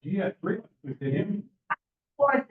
Yeah, three with him. Or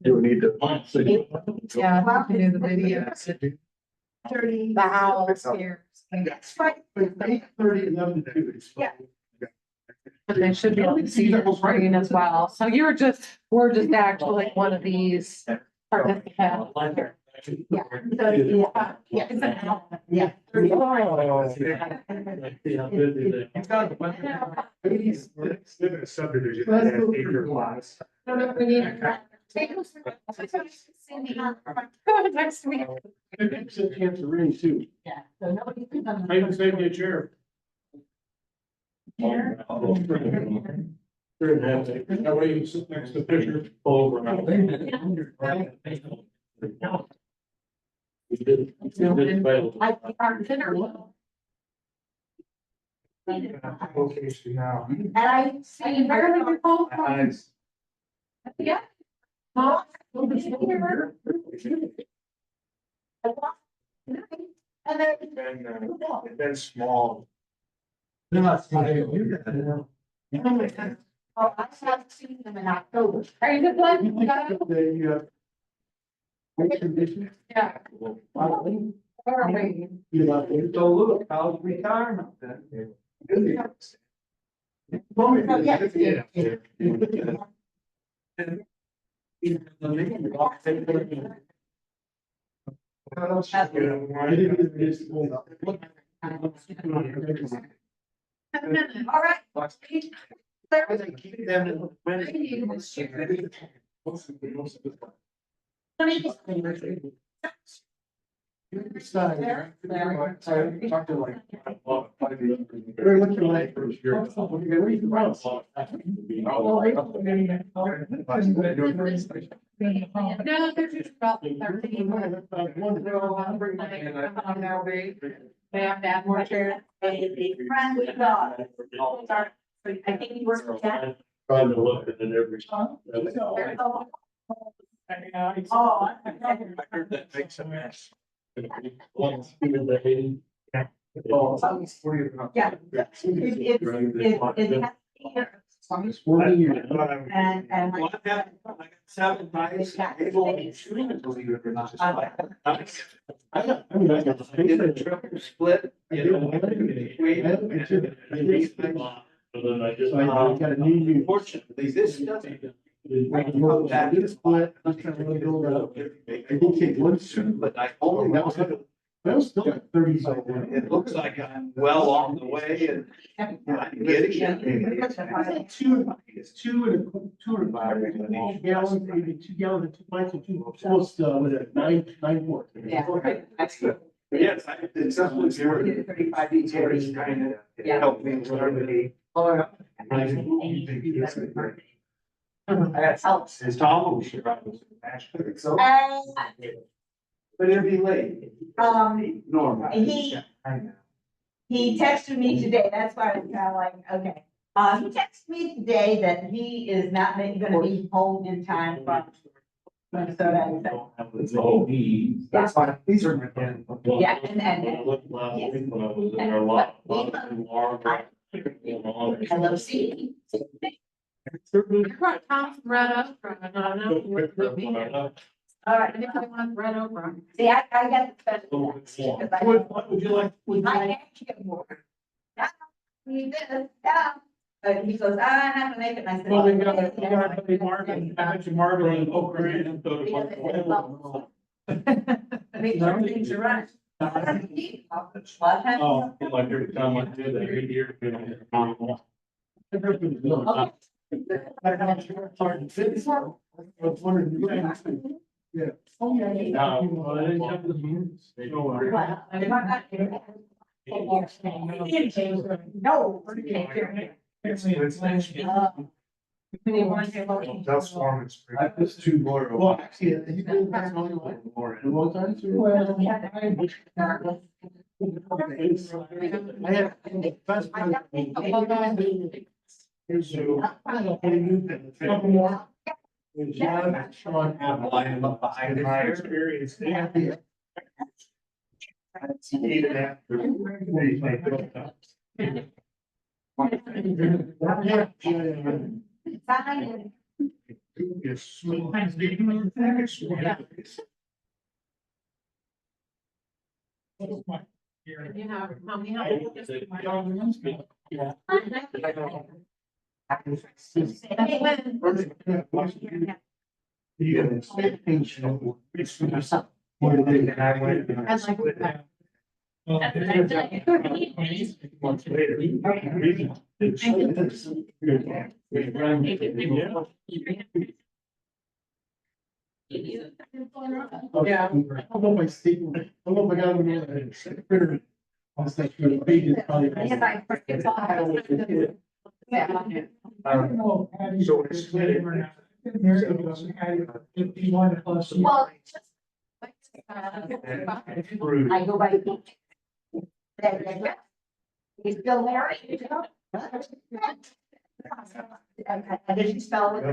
You need to. Yeah, I can do the videos. The house here. Yeah. And they should be able to see your screen as well. So we're just actually one of these participants. Yeah. Yeah. It's an hour. Yeah. Subdivision. Acre lots. Next week. Chance to ring too. Yeah. So nobody can. I can save you a chair. That way you can sit next to Fisher. Over. I our dinner. Okay, so now. And I see very good phone. Yeah. Huh? And then. It's been small. Oh, I haven't seen them in October. Are you good, Glenn? You got it? Yeah. Where are we? So look, how's retirement then? All right. No, they're just about 13. They have to add more chairs. Friend with God. I think he works for that. Trying to look at it every. Oh. I heard that makes a mess. Yeah. It's 40 years. And. Seven nights. Believe it or not. I did a triple split. Unfortunately, this doesn't. I did take one soon, but I only, that was still like 30. So it looks like I'm well on the way and I'm getting it. It's two and five. 2 gallons, maybe 2 gallons and 2 pints and 2 almost, was it 9 more? Yeah, that's good. Yes, it's something. 35 degrees. It helped me learn the. Oh, yeah. Helps. His Tom was sure I was. So. But it'll be late. Normal. He texted me today, that's why I was kind of like, okay. He texted me today that he is not gonna be home in time from Minnesota. That's fine. These are. Yeah, and I love seeing. Tom's Red Oak. I don't know. All right, Anybody want Red Oak? see, I got the special. Because I- What would you like? I actually get more. Yeah, he did, yeah. But he goes, I have to make it, and I said. Well, we got Marvin, I mentioned Marvin and Oak Ridge and. Make sure things are right. Oh, like every time I do that, every year. I was wondering. Yeah. No. That's farming. That's two more. Well, actually, you did, that's only one more. And one time too. I have. Sean have a line up behind my experience. Yes. You have, how many? Months later. Yeah. I don't know if I stapled it. I don't know if I got it. On the pages probably. So it's. Well. I go by. He's still there. I didn't spell it.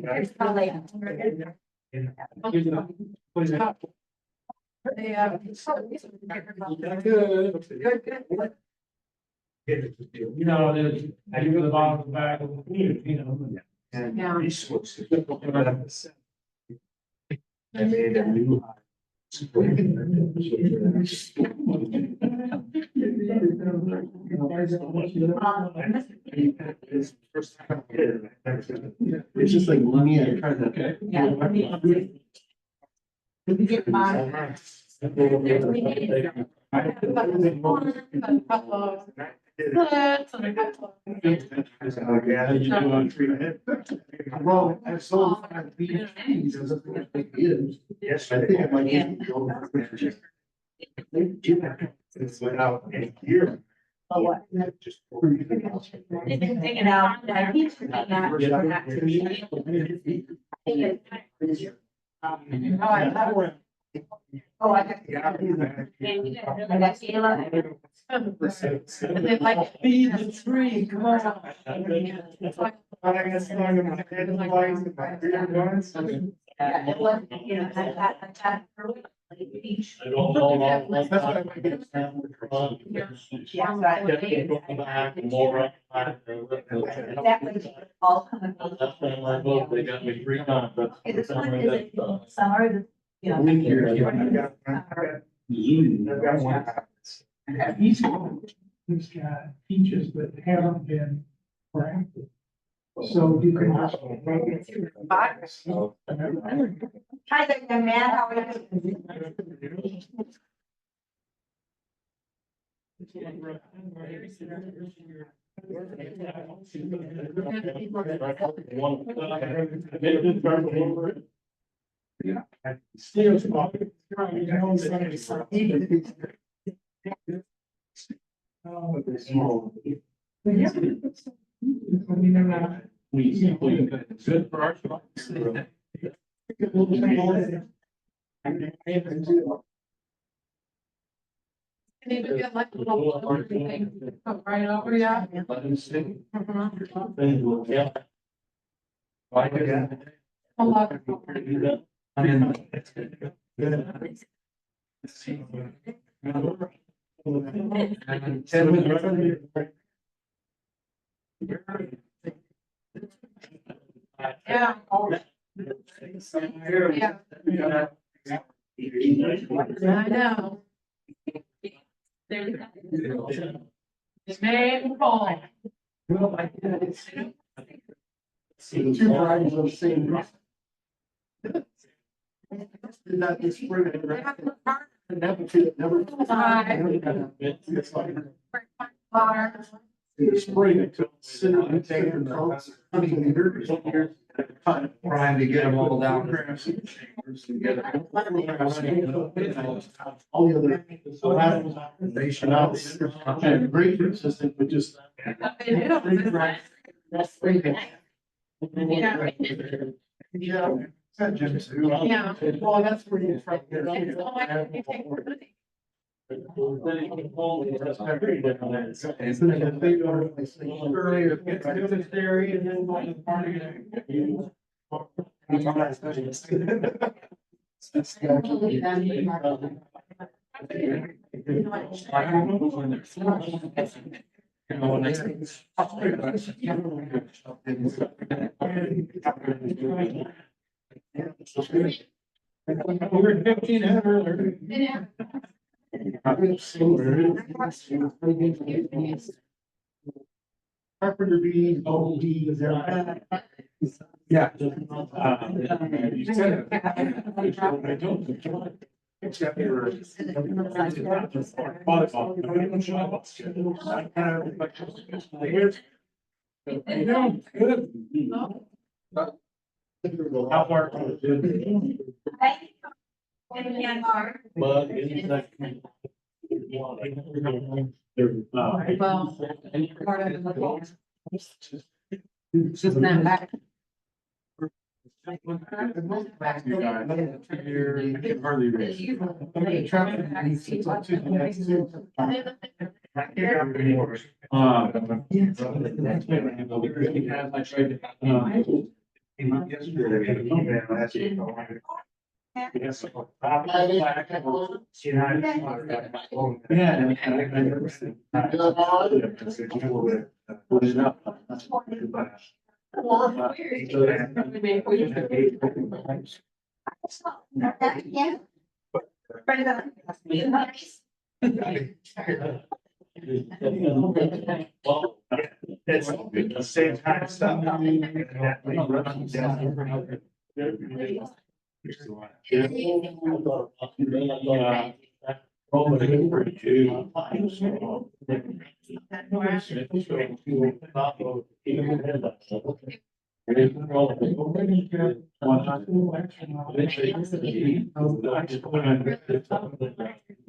It's probably. You know, I give the bottom back of the community, you know. And Yeah. resources. I made a new. It's just like me, I tried to. Okay. Did you get mine? Well, I sold 5 Beekeepers, as a big is. Yes, I think I might need to go. It's without any gear. Oh, what? Just. Taking out, I need to take that. Oh, I got. I got Sheila. They like feed the tree, come on. I got stung in my head twice, and my beard once. Yeah, it was, you know, that early, like, peach. That's why I might get. Yeah, right. Exactly. All coming. They got me 3 times. Okay, this one is it summer, you know. I've got one. He's got peaches that haven't been granted. So you can just. Hi there, young man, how are you? Good for our. Can even get like a little thing, put right over, yeah. Mhm. Yeah. A lot. Yeah. Yeah, I know. It's May fall. See, 2 varieties of the same. Did that this spring. Never. It's like. Water. In the spring, it took cinnamon, and coats. Trying to get them all down. All the other. They should not. And great consistent, but just. They do. Yeah. Yeah. Well, that's where you. It's all like, you take the money. Carpenter being, oh, he is there. Yeah. You said it. I told you. Except you were. Good. How far? Well, part of the. Just that back. Hardly reach. Yeah. It's the same kind of stuff.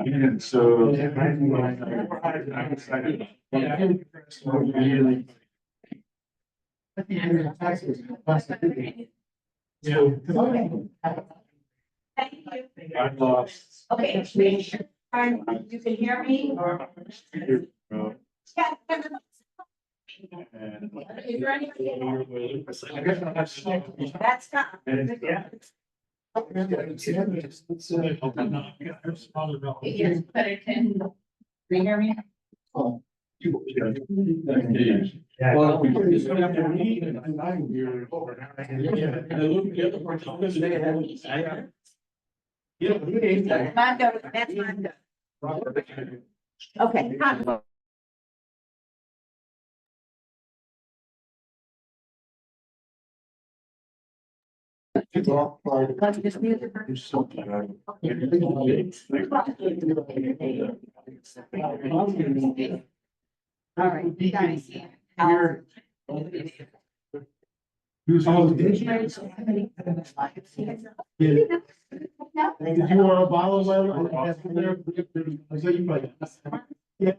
And so. Yeah. Thank you. I'm lost. Okay, you can hear me or? Yeah. Is there anybody? That's not. Yeah. Yes, but it can. Can you hear me? Well, we just have to meet and I'm here. Mondo, that's Mondo. Okay. All right, you guys. Oh, did you? Did you want to follow well? I said you might. Yeah.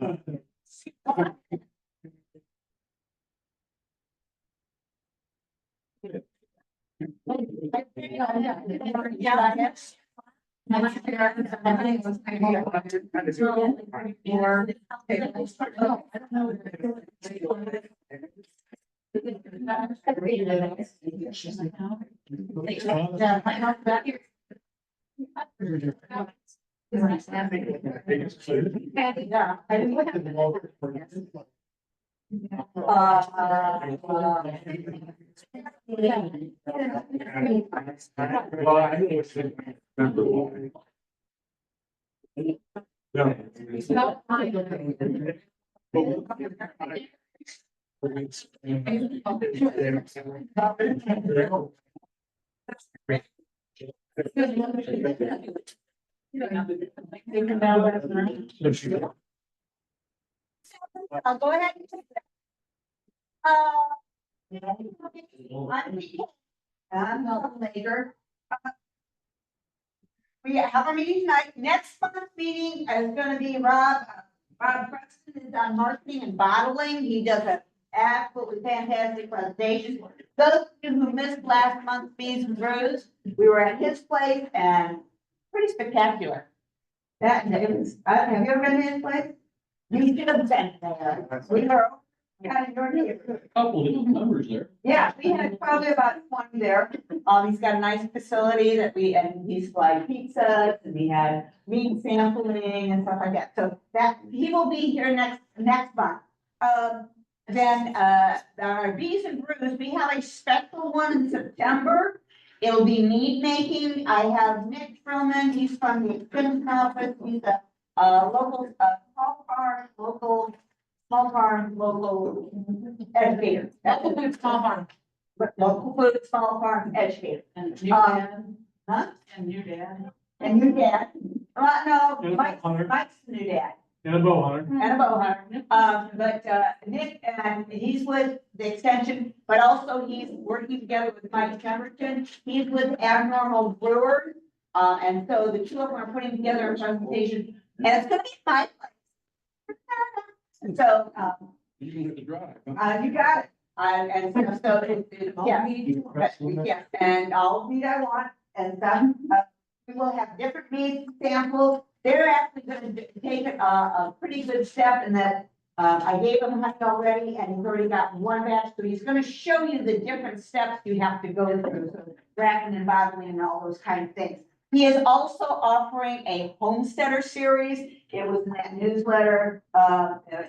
I'll go ahead and take that. I'm not later. We have our meeting tonight. Next month's meeting is gonna be Rob Preston is on marketing and bottling. He does an absolutely fantastic presentation. Those of you who missed last month's Bees and Brews, we were at his place and pretty spectacular. That, it was, have you ever been to his place? You should have been there. We were. Couple of numbers there. Yeah, we had probably about 20 there. He's got a nice facility that and he's like pizzas and we had meat sampling and stuff like that. So that, he will be here next month. Then, our Bees and Brews, we have a special one in September. It'll be meat making. I have Nick Trillman, he's from the Extension Office. He's a, local, small farm, local educator. Local food, small farm. Local food, small farm educator. And new dad. Huh? And new dad. And your dad? No, And a Mike's, hunter. Mike's the new dad. And a bow hunter. And a bow hunter. But Nick, and he's with the extension, but also he's working together with Mike Pemberton. He's with Abnormal Brewers. And so the two of them are putting together a presentation, and it's gonna be my place. So, You can hit the drive. you got it. And so yeah. Yes, and all the meat I want and stuff. We will have different meat samples. They're actually gonna take a pretty good step in that, I gave him honey already and he's already got one batch. So he's gonna show you the different steps you have to go through, so racking and bottling and all those kind of things. He is also offering a homesteader series. It was in that newsletter,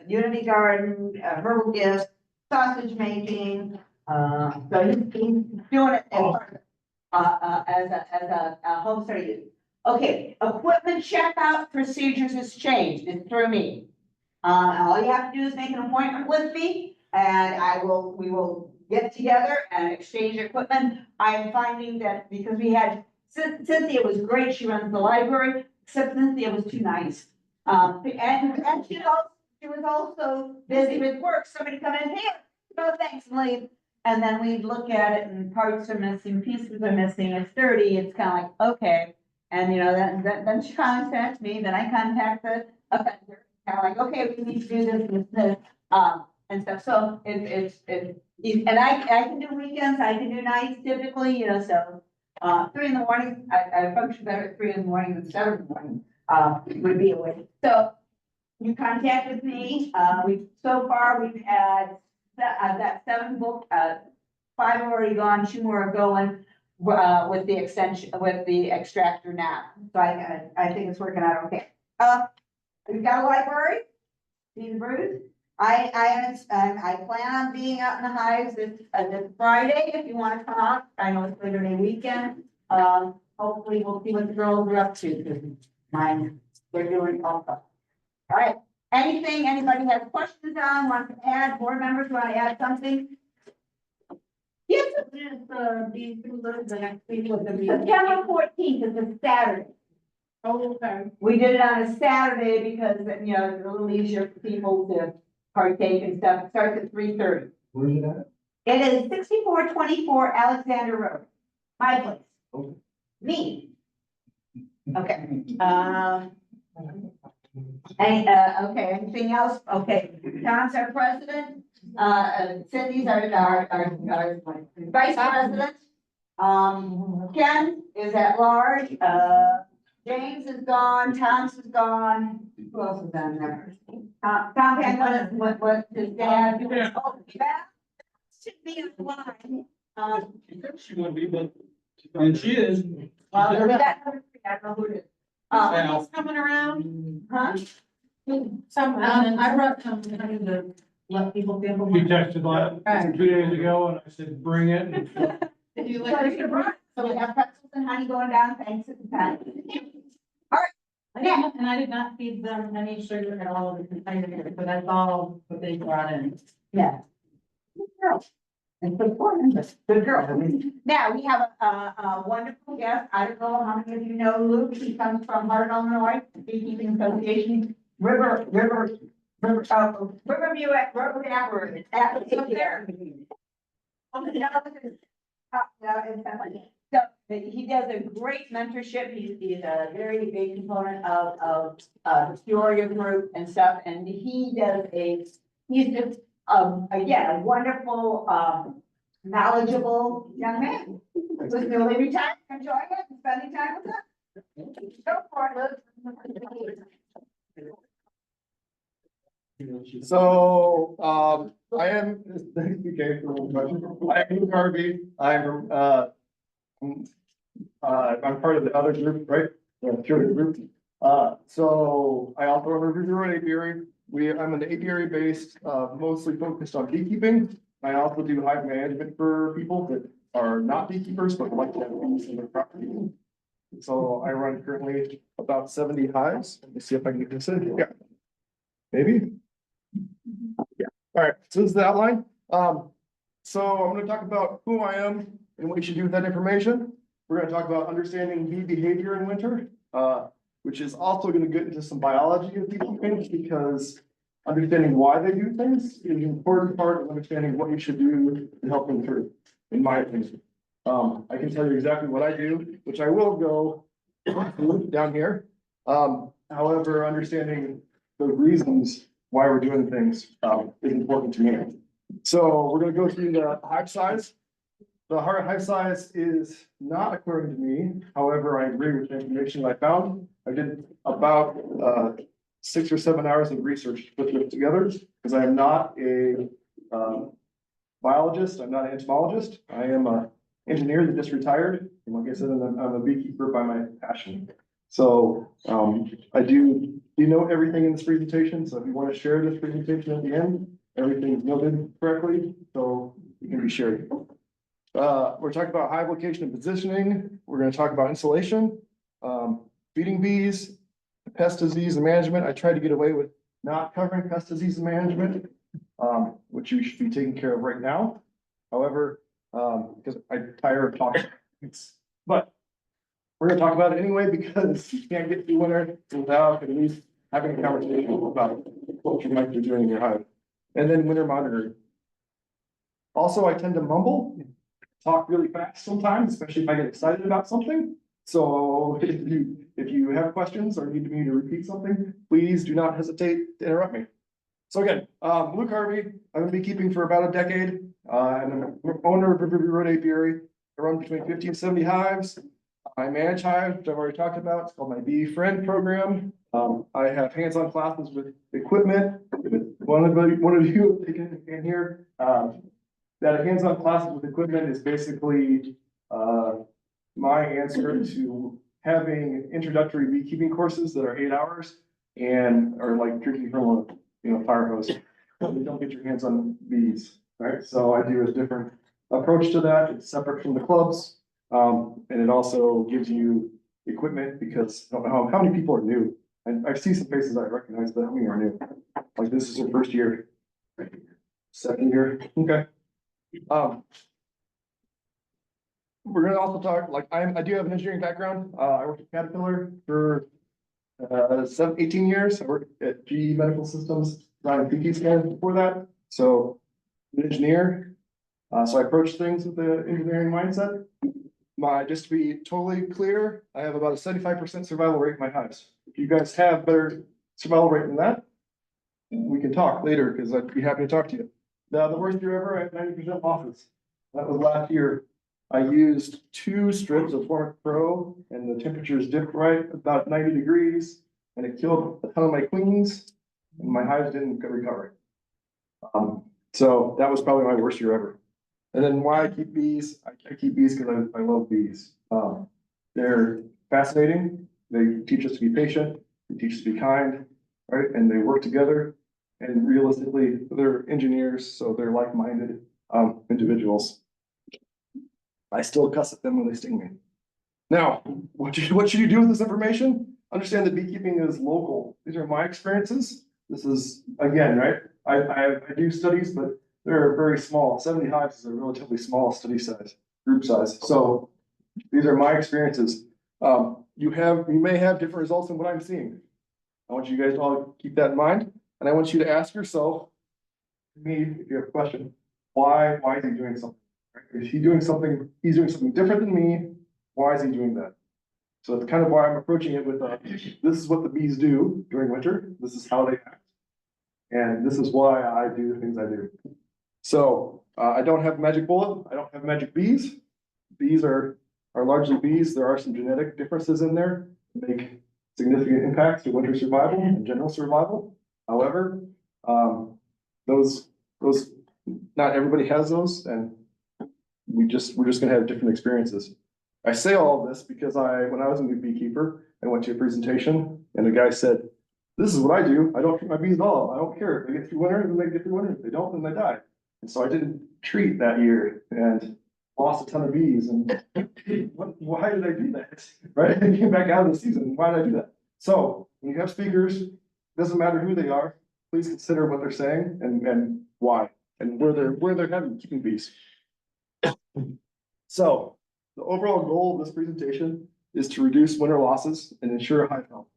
Unity Garden, herbal gifts, sausage making. So he's doing it as a homesteader use. Okay, equipment checkout procedures has changed. It's through me. All you have to do is make an appointment with me and we will get together and exchange equipment. I'm finding that because we had, Cynthia was great, she runs the library, except Cynthia was too nice. And she was also busy with work, somebody come in here, no thanks, and leave. And then we'd look at it and parts are missing, pieces are missing, it's dirty, it's kind of like, okay. And then she contacts me, then I contact the offender, kind of like, okay, we need to do this, and stuff, so and I can do weekends, I can do nights typically, so. 3 in the morning, I function better at 3 in the morning than 7 in the morning, would be a way. So you contacted me, so far we've had, I've got 7 booked, 5 have already gone, 2 more are going, with the extension, with the extractor now. So I think it's working out okay. We've got a library, Bees and Brews. I plan on being out in the hives this Friday, if you want to come out. I know it's Labor Day weekend. Hopefully we'll see what the girls are up to. They're doing also. All right, anybody has questions on, want to add, board members want to add something? Yes. The next week was September 14th is a Saturday. Oh, okay. We did it on a Saturday because, it's a little easier for people to partake and stuff. It starts at 3:30. Where's it at? It is 6424 Alexander Road, my place. Okay. Me. Okay, anything else? Okay, Tom's our president, Cindy's our vice president. Ken is at large, James is gone, Tom's is gone. Who else is on there? Tom had what his dad. Yeah. Oh, that should be a line. She would be, but, and she is. Well, there's that number 3, I don't know who it is. Somebody's coming around. Huh? I brought some to let people feel. He texted like 2 days ago and I said, bring it. Did you So like? we have pretzels and honey going down, thanks to the time. All right, yeah, And I did not feed them any sugar at all, but that's all what they brought in. yeah. Good girl. And good for him, but good girl. Now, we have a wonderful guest. I don't know how many of you know Luke. He comes from Hardin, Illinois, Beekeeping Association, Riverview at River Apple. It's up there. So he does a great mentorship. He's a very big component of the Peoria group and stuff. And he's just, again, a wonderful, knowledgeable young man. Who's newly retired, enjoying it, and spending time with us. Go for it, Luke. So, I am, okay, I am Harvey, I'm part of the other group, right? The Peoria group. So I also run a review apiary. I'm an apiary based, mostly focused on beekeeping. I also do hive management for people that are not beekeepers, but like to have bees in their property. So I run currently about 70 hives. Let me see if I can get this in. Yeah. Maybe. Yeah. All right. So this is the outline. So I'm going to talk about who I am and what you should do with that information. We're going to talk about understanding bee behavior in winter, which is also going to get into some biology of beekeeping, because understanding why they do things is an important part of understanding what you should do to help them through, in my opinion. I can tell you exactly what I do, which I will go down here. However, understanding the reasons why we're doing things is important to me. So we're going to go through the hive size. The hive size is not according to me. However, I agree with the information I found. I did about 6 or 7 hours of research to put this together, because I am not a biologist. I'm not an entomologist. I am an engineer that just retired. And like I said, I'm a beekeeper by my passion. So I do note everything in this presentation. So if you want to share this presentation at the end, everything's noted correctly, so it can be shared. We're talking about hive location and positioning. We're going to talk about insulation, feeding bees, pest disease and management. I tried to get away with not covering pest disease and management, which you should be taking care of right now. However, because I'm tired of talking, but we're going to talk about it anyway, because you can't get through winter without at least having a conversation about what you might be doing in your hive. And then winter monitoring. Also, I tend to mumble, talk really fast sometimes, especially if I get excited about something. So if you have questions or need me to repeat something, please do not hesitate to interrupt me. So again, Luke Harvey, I've been beekeeping for about a decade. I'm an owner of Riverview Road Apiary. I run between 50 and 70 hives. I manage hives, which I've already talked about. It's called my Bee Friend program. I have hands-on classes with equipment. One of you have taken in here. That hands-on classes with equipment is basically my answer to having introductory beekeeping courses that are 8 hours and are like drinking from a fire hose. You don't get your hands on bees, right? So I do a different approach to that. It's separate from the clubs, and it also gives you equipment, because I don't know how many people are new. And I see some faces I recognize, but how many are new? Like this is your first year, second year, okay. We're gonna also talk, like, I do have an engineering background. I worked at Caterpillar for 18 years. I worked at GE Medical Systems, running CT scans before that. So I'm an engineer. So I approach things with the engineering mindset. Just to be totally clear, I have about a 75% survival rate in my hives. If you guys have better survival rate than that, we can talk later, because I'd be happy to talk to you. The worst year ever, I had 90% losses. That was last year. I used 2 strips of Formic Pro, and the temperatures dipped right about 90 degrees, and it killed a ton of my queens, and my hives didn't recover. So that was probably my worst year ever. And then why I keep bees? I keep bees because I love bees. They're fascinating. They teach us to be patient. They teach us to be kind, right? And they work together. And realistically, they're engineers, so they're like-minded individuals. I still cuss at them when they sting me. Now, what should you do with this information? Understand that beekeeping is local. These are my experiences. This is, again, right? I do studies, but they're very small. 70 hives is a relatively small study size, group size. So these are my experiences. You may have different results than what I'm seeing. I want you guys to all keep that in mind. And I want you to ask yourself, me, if you have a question, why is he doing something? Is he doing something, he's doing something different than me? Why is he doing that? So it's kind of why I'm approaching it with, this is what the bees do during winter. This is how they act. And this is why I do the things I do. So I don't have a magic bullet. I don't have magic bees. Bees are largely bees. There are some genetic differences in there that make significant impacts to winter survival and general survival. However, those not everybody has those, and we're just gonna have different experiences. I say all of this because when I was a new beekeeper, I went to a presentation and the guy said, This is what I do. I don't treat my bees at all. I don't care. If they get through winter, then they get through winter. If they don't, then they die. And so I didn't treat that year and lost a ton of bees. And why did I do that? Right? I came back out of the season. Why did I do that? So when you have speakers, doesn't matter who they are, please consider what they're saying and why and where they're having keeping bees. So the overall goal of this presentation is to reduce winter losses and ensure hive health.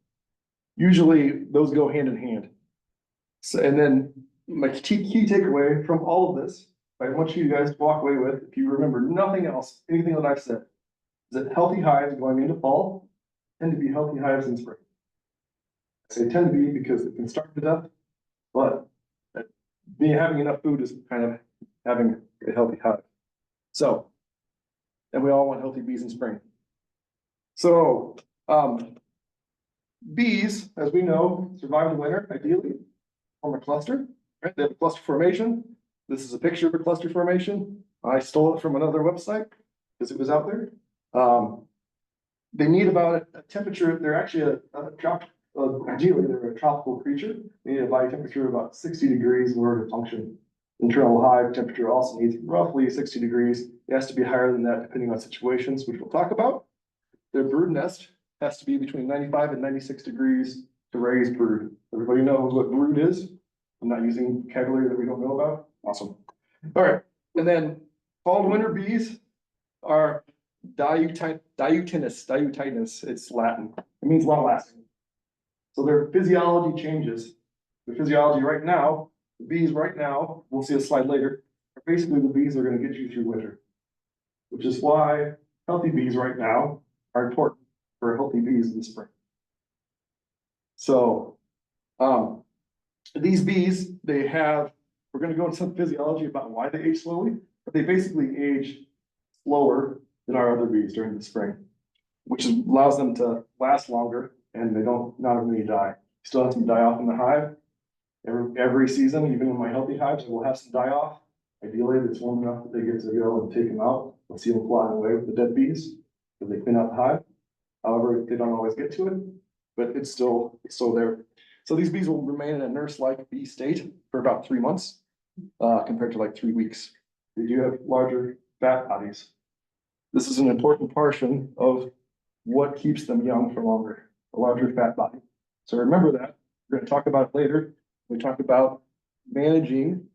Usually those go hand in hand. So, and then my key takeaway from all of this, I want you guys to walk away with, if you remember nothing else, anything that I've said, is that healthy hives going into fall tend to be healthy hives in spring. I say tend to be because it can starve to death, but me having enough food is kind of having a healthy hive. So, and we all want healthy bees in spring. So, bees, as we know, survive the winter, ideally, form a cluster, right? They have a cluster formation. This is a picture of a cluster formation. I stole it from another website because it was out there. They need about a temperature, they're actually ideally, they're a tropical creature. They need a body temperature of about 60 degrees in order to function. Internal hive temperature also needs roughly 60 degrees. It has to be higher than that depending on situations, which we'll talk about. Their brood nest has to be between 95 and 96 degrees to raise brood. Everybody knows what brood is? I'm not using vocabulary that we don't know about. Awesome. All right. And then fall and winter bees are diutinous. It's Latin. It means long lasting. So their physiology changes. The physiology right now, the bees right now, we'll see a slide later, are basically the bees are going to get you through winter, which is why healthy bees right now are important for healthy bees in the spring. So, these bees, we're going to go into some physiology about why they age slowly, but they basically age slower than our other bees during the spring, which allows them to last longer and not as many die. Still have some die off in the hive. Every season, even in my healthy hives, we'll have some die off. Ideally, if it's warm enough that they get to go and take them out, we'll see them flying away with the dead bees because they clean out the hive. However, they don't always get to it, but it's still there. So these bees will remain in a nurse-like bee state for about 3 months, compared to like 3 weeks. They do have larger fat bodies. This is an important portion of what keeps them young for longer, a larger fat body. So remember that. We're going to talk about it later. We talk about managing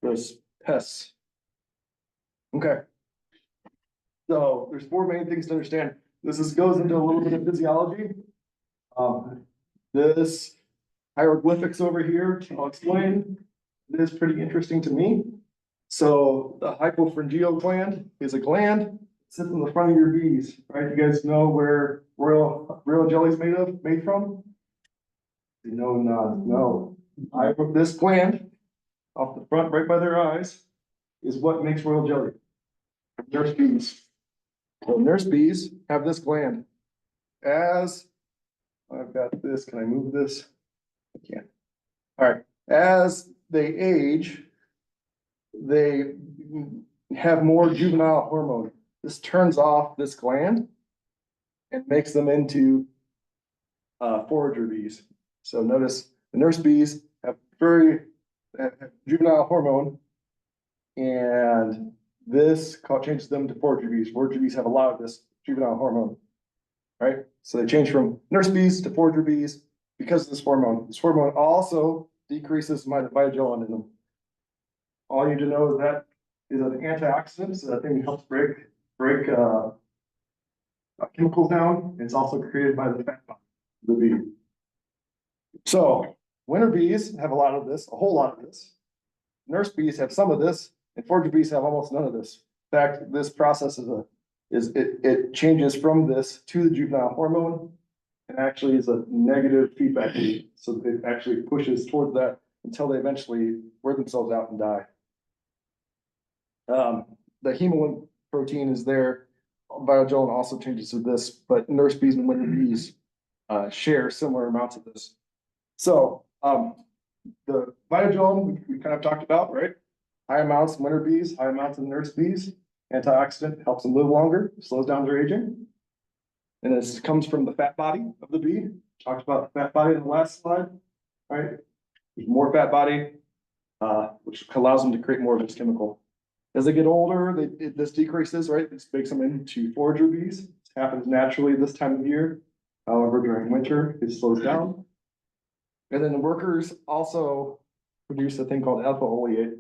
those pests. Okay. So there's 4 main things to understand. This goes into a little bit of physiology. This hieroglyphics over here, I'll explain. It is pretty interesting to me. So the hypopharyngeal gland is a gland that sits in the front of your bees, right? You guys know where royal jelly is made from? No. This gland off the front, right by their eyes, is what makes royal jelly. Nurse bees. So nurse bees have this gland. As I've got this, can I move this? I can't. All right. As they age, they have more juvenile hormone. This turns off this gland and makes them into forager bees. So notice the nurse bees have juvenile hormone, and this changes them to forager bees. Forager bees have a lot of this juvenile hormone, right? So they change from nurse bees to forager bees because of this hormone. This hormone also decreases mitogelin in them. All you need to know is that is an antioxidant, so that thing helps break chemicals down. It's also created by the fat body of the bee. So winter bees have a whole lot of this. Nurse bees have some of this, and forager bees have almost none of this. In fact, this process it changes from this to the juvenile hormone, and actually is a negative feedback loop. So it actually pushes towards that until they eventually wear themselves out and die. The hemoglobin protein is there. Biogelin also changes with this, but nurse bees and winter bees share similar amounts of this. So the biogelin we kind of talked about, right? High amounts in winter bees, high amounts in nurse bees. Antioxidant helps them live longer, slows down their aging. And this comes from the fat body of the bee. talked about fat body in the last slide, right? There's more fat body, which allows them to create more of this chemical. As they get older, this decreases, right? This makes them into forager bees. It happens naturally this time of year. However, during winter, it slows down. And then the workers also produce a thing called ethyl oleate.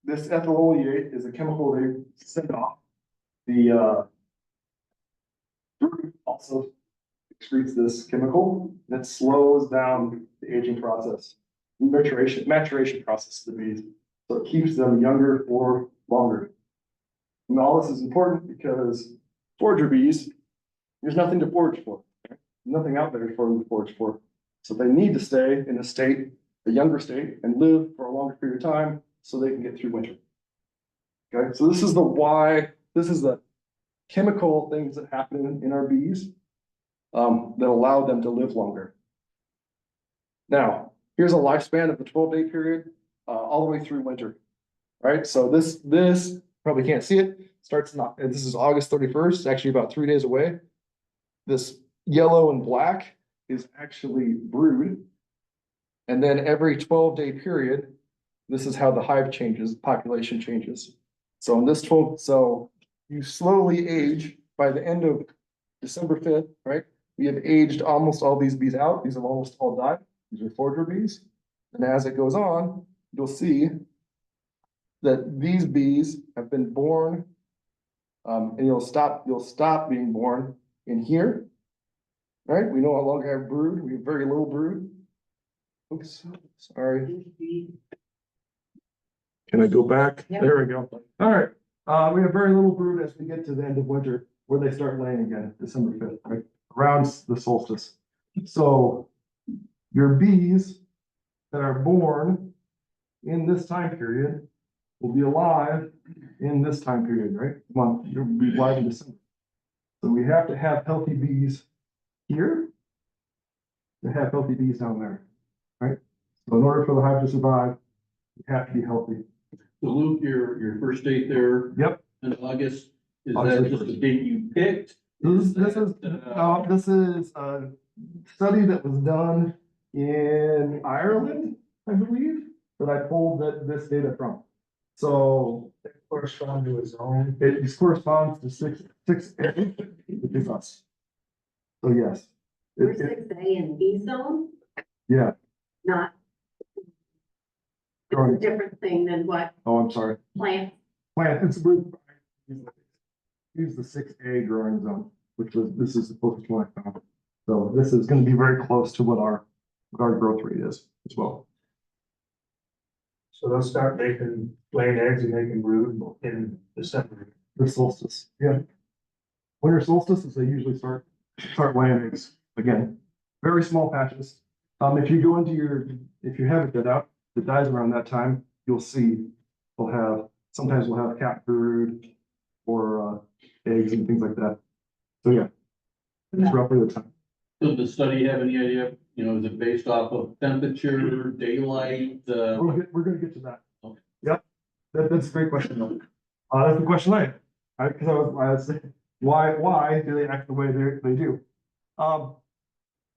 This ethyl oleate is a chemical they send off. The brood also excretes this chemical that slows down the aging process, maturation process of the bees. So it keeps them younger for longer. And all this is important because forager bees, there's nothing to forage for. Nothing out there for them to forage for. So they need to stay in a state, a younger state, and live for a longer period of time so they can get through winter. Okay, so this is the why, this is the chemical things that happen in our bees that allow them to live longer. Now, here's a lifespan of the 12-day period all the way through winter. Right, so this probably can't see it. Starts not. This is August 31st, actually about 3 days away. This yellow and black is actually brood. And then every 12-day period, this is how the hive changes, population changes. So in this 12, so you slowly age by the end of December 5th, right? We have aged almost all these bees out. These have almost all died. These are forager bees. And as it goes on, you'll see that these bees have been born, and you'll stop being born in here. Right? We no longer have brood. We have very little brood. Oops, sorry. Can I go back? Yeah. There we go. All right. We have very little brood as we get to the end of winter, where they start laying again, December 5th, right? Around the solstice. So your bees that are born in this time period will be alive in this time period, right? Month, you'll be alive in December. So we have to have healthy bees here to have healthy bees down there, right? So in order for the hive to survive, you have to be healthy. So Luke, your first date there Yep. in August, is August that just 1st. the date you picked? This is a study that was done in Ireland, I believe, that I pulled this data from. So It corresponds to his own. it corresponds to six, which is us. So yes. We're It- it- 6A in B zone, Yeah, not, it's a growing, different thing than what oh, I'm sorry. plant. Plant, use the 6A growing zone, this is the closest one I found. So this is gonna be very close to what our growth rate is as well. So they'll start laying eggs and making brood in December. The solstice, yeah. Winter solstice is they usually start laying eggs again. Very small patches. If you go into if you have it that dies around that time, you'll see sometimes we'll have cat brood or eggs and things like that. So yeah, it's roughly the time. Does the study have any idea, is it based off of temperature, daylight? We're gonna get to that. Okay. Yep, that's a great question though. That's the question because I was saying, why do they act the way they do?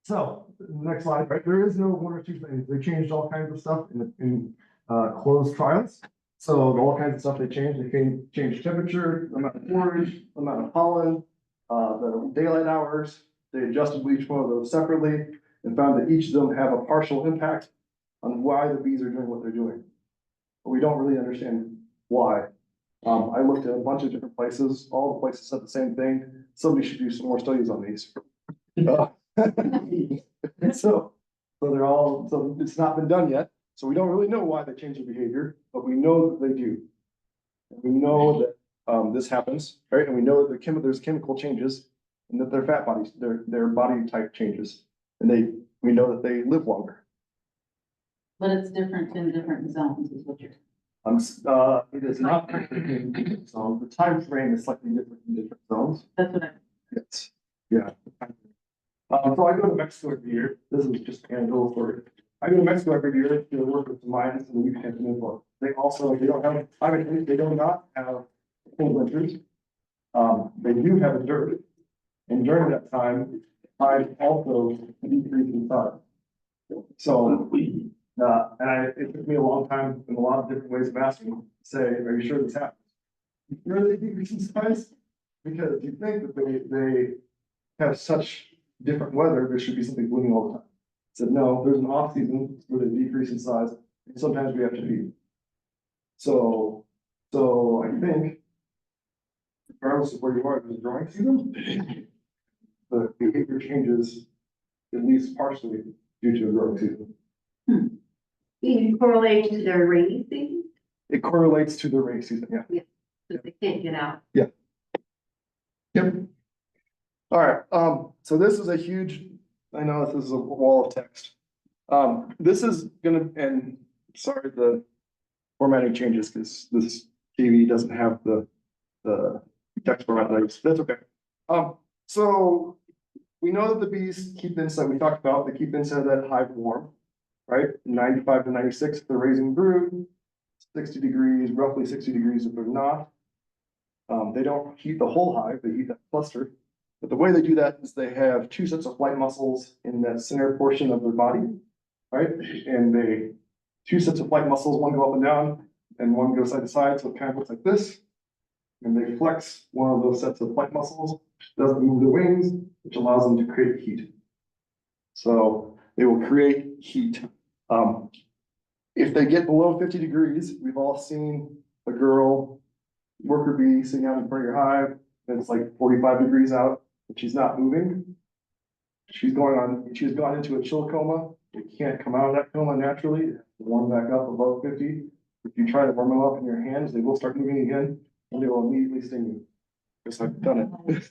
So next slide, right? There is no one or two things. They changed all kinds of stuff in closed trials. So all kinds of stuff they changed. They changed temperature, amount of forage, amount of pollen, the daylight hours. They adjusted each one of those separately and found that each of them have a partial impact on why the bees are doing what they're doing. But we don't really understand why. I looked at a bunch of different places. All the places said the same thing. Somebody should do some more studies on these. So it's not been done yet. So we don't really know why they change their behavior, but we know that they do. We know that this happens, right? And we know that there's chemical changes and that their fat bodies, their body type changes. And we know that they live longer. But it's different in different zones is what you're. It is not in different zones. The time frame is slightly different in different zones. That's what I. It's, yeah. So I go to Mexico every year. This is just an anecdotal story. I go to Mexico every year to work with the mines in the Yucatan Peninsula. They do not have cold winters. They do have a dirt. And during that time, hive also decrease in size. So, it took me a long time in a lot of different ways of asking, to say, are you sure this happens? You sure they decrease in size? Because you think that they have such different weather, there should be something blooming all the time. Said, no, there's an off season where they decrease in size, and sometimes we have to feed. So I think regardless of where you are, there's a growing season. The behavior changes at least partially due to a growing season. You correlate to their rainy season, It correlates to the rainy season, yeah. because they can't get out. Yep. All right, so this is a huge, I know this is a wall of text. This is gonna, and sorry, the formatting changes because this TV doesn't have the text format that I use. That's okay. So we know that the bees keep the inside, we talked about, they keep the inside of that hive warm, right? 95 to 96 if they're raising brood, 60 degrees, roughly 60 degrees if they're not. They don't heat the whole hive, they heat that cluster. But the way they do that is they have two sets of flight muscles in that center portion of their body, right? And they, two sets of flight muscles, one go up and down and one goes side to side, so it kind of looks like this. And they flex one of those sets of flight muscles, doesn't move the wings, which allows them to create heat. So they will create heat. If they get below 50 degrees, we've all seen a girl, worker bee sitting out in front of your hive, and it's like 45 degrees out, and she's not moving. She's gone into a chill coma. It can't come out of that coma naturally, it has to warm back up above 50. If you try to warm them up in your hands, they will start moving again, and they will immediately sting you. Because I've done it.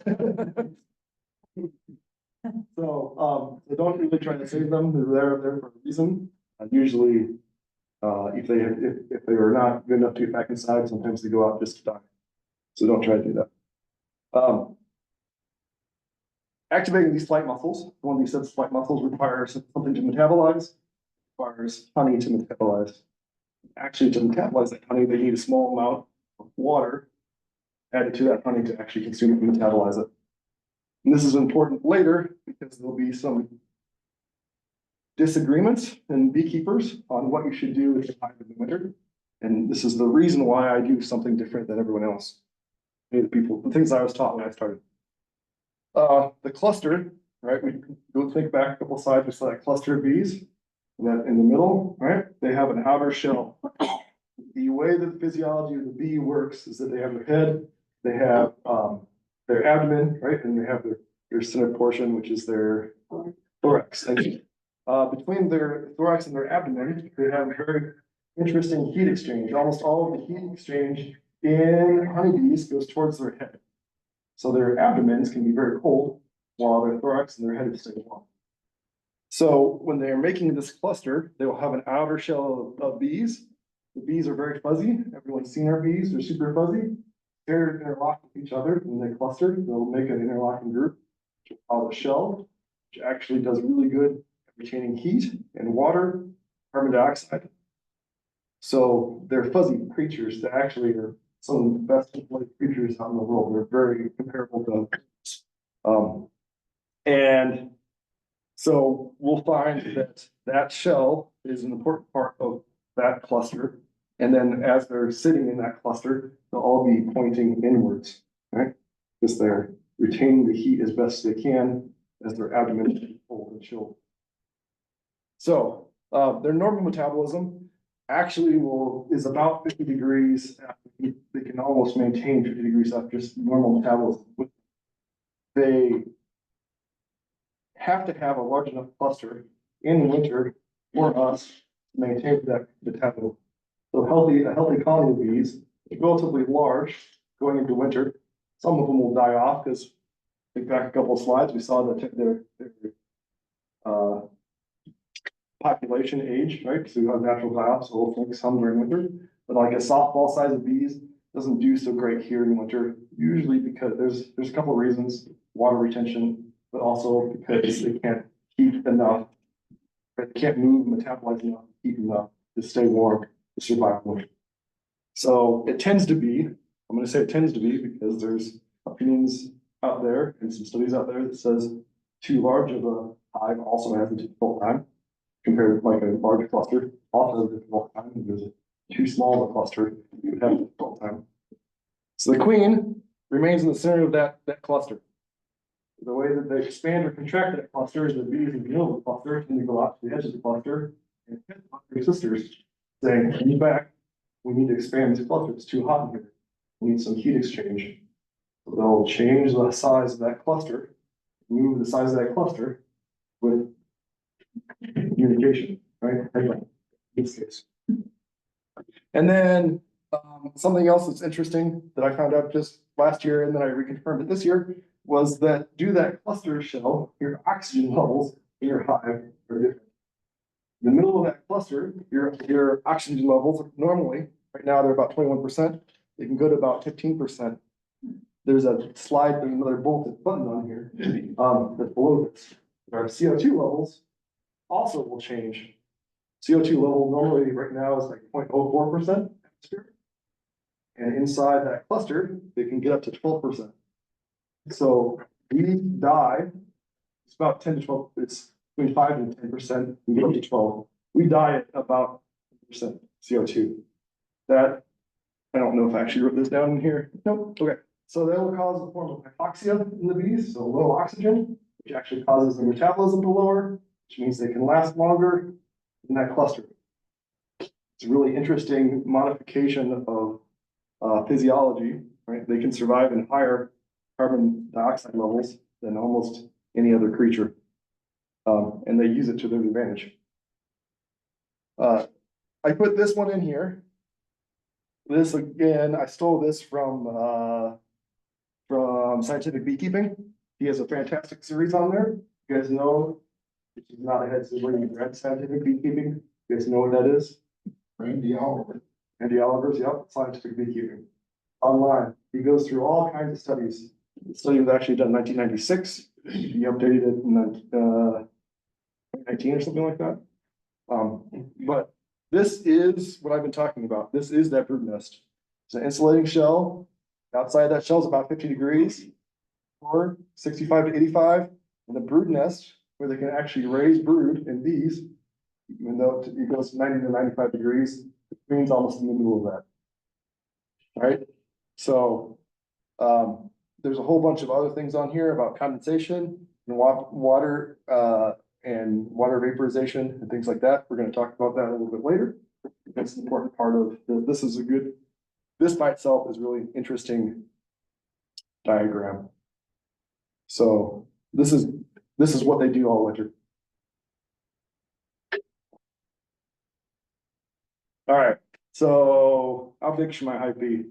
So don't really try to save them. They're there for a reason. Usually, if they are not good enough to get back inside, sometimes they go out just to die. So don't try to do that. Activating these flight muscles, one of these sets of flight muscles requires something to metabolize, requires honey to metabolize. Actually, to metabolize that honey, they need a small amount of water added to that honey to actually consume it and metabolize it. And this is important later because there'll be some disagreements in beekeepers on what you should do with your hive in the winter. And this is the reason why I do something different than everyone else. The things I was taught when I started. The cluster, right? We go think back a couple of slides, we saw that cluster of bees. And that in the middle, right? They have an outer shell. The way that the physiology of the bee works is that they have their head, they have their abdomen, right? And they have their center portion, which is their thorax. And between their thorax and their abdomen, they have a very interesting heat exchange. Almost all of the heat exchange in honeybees goes towards their head. So their abdomens can be very cold while their thorax and their head is staying warm. So when they're making this cluster, they will have an outer shell of bees. The bees are very fuzzy. Everyone's seen our bees, they're super fuzzy. They're interlocked with each other and they cluster. They'll make an interlocking group called a shell, which actually does really good at retaining heat and water, carbon dioxide. So they're fuzzy creatures that actually are some of the best creatures out in the world. They're very comparable to us. And so we'll find that shell is an important part of that cluster. And then as they're sitting in that cluster, they'll all be pointing inwards, right? Because they're retaining the heat as best they can as their abdomen is cold and chilled. So their normal metabolism actually is about 50 degrees. They can almost maintain 50 degrees after just normal metabolism. They have to have a large enough cluster in winter for us to maintain that metabolism. So a healthy colony of bees is relatively large going into winter. Some of them will die off because, think back a couple of slides, we saw that their population age, right? So we have natural die-off, so we'll think some during winter. But like a softball size of bees doesn't do so great here in winter, usually because there's a couple of reasons: water retention, but also because they can't heat enough, they can't move, metabolize enough, heat enough to stay warm to survive winter. So it tends to be, I'm going to say it tends to be because there's opinions out there and some studies out there that says too large of a hive also has a difficult time. Compared to like a large cluster, also has a difficult time. If there's a too small of a cluster, you would have a difficult time. So the queen remains in the center of that cluster. The way that they expand or contract that cluster is the bees in the middle of the cluster, and they go out to the edge of the cluster and hit their sisters, saying, "Come back. We need to expand this cluster. It's too hot in here. We need some heat exchange." So they'll change the size of that cluster, move the size of that cluster with communication, right? In this case. And then something else that's interesting that I found out just last year, and then I reconfirmed it this year, was that due to that cluster shell, your oxygen levels in your hive are different. In the middle of that cluster, your oxygen levels normally, right now they're about 21%. They can go to about 15%. There's a slide, there's another bulleted button on here, that's below this. Our CO2 levels also will change. CO2 level normally right now is like 0.04% atmosphere. And inside that cluster, they can get up to 12%. So we die, it's about 10 to 12, it's between 5 and 10%, we get up to 12. We die at about 10% CO2. That, I don't know if I actually wrote this down in here. Nope, okay. So that will cause a form of hypoxia in the bees, so low oxygen, which actually causes their metabolism to lower, which means they can last longer in that cluster. It's a really interesting modification of physiology, right? They can survive in higher carbon dioxide levels than almost any other creature. And they use it to their advantage. I put this one in here. This again, I stole this from Scientific Beekeeping. He has a fantastic series on there. You guys know, if you've not had read Scientific Beekeeping, you guys know what that is? Randy Oliver. Randy Oliver's, yep, Scientific Beekeeping. Online, he goes through all kinds of studies. The study was actually done in 1996. He updated it in 2019 or something like that. But this is what I've been talking about. This is that brood nest. It's an insulating shell. Outside that shell is about 50 degrees, or 65 to 85. And the brood nest, where they can actually raise brood in bees, even though it goes 90 to 95 degrees, the queen's almost in the middle of that. All right. So there's a whole bunch of other things on here about condensation and water and water vaporization and things like that. We're going to talk about that a little bit later. That's an important part of this. Is a good, this by itself is really interesting diagram. So this is what they do all winter. All right. So how big should my hive be?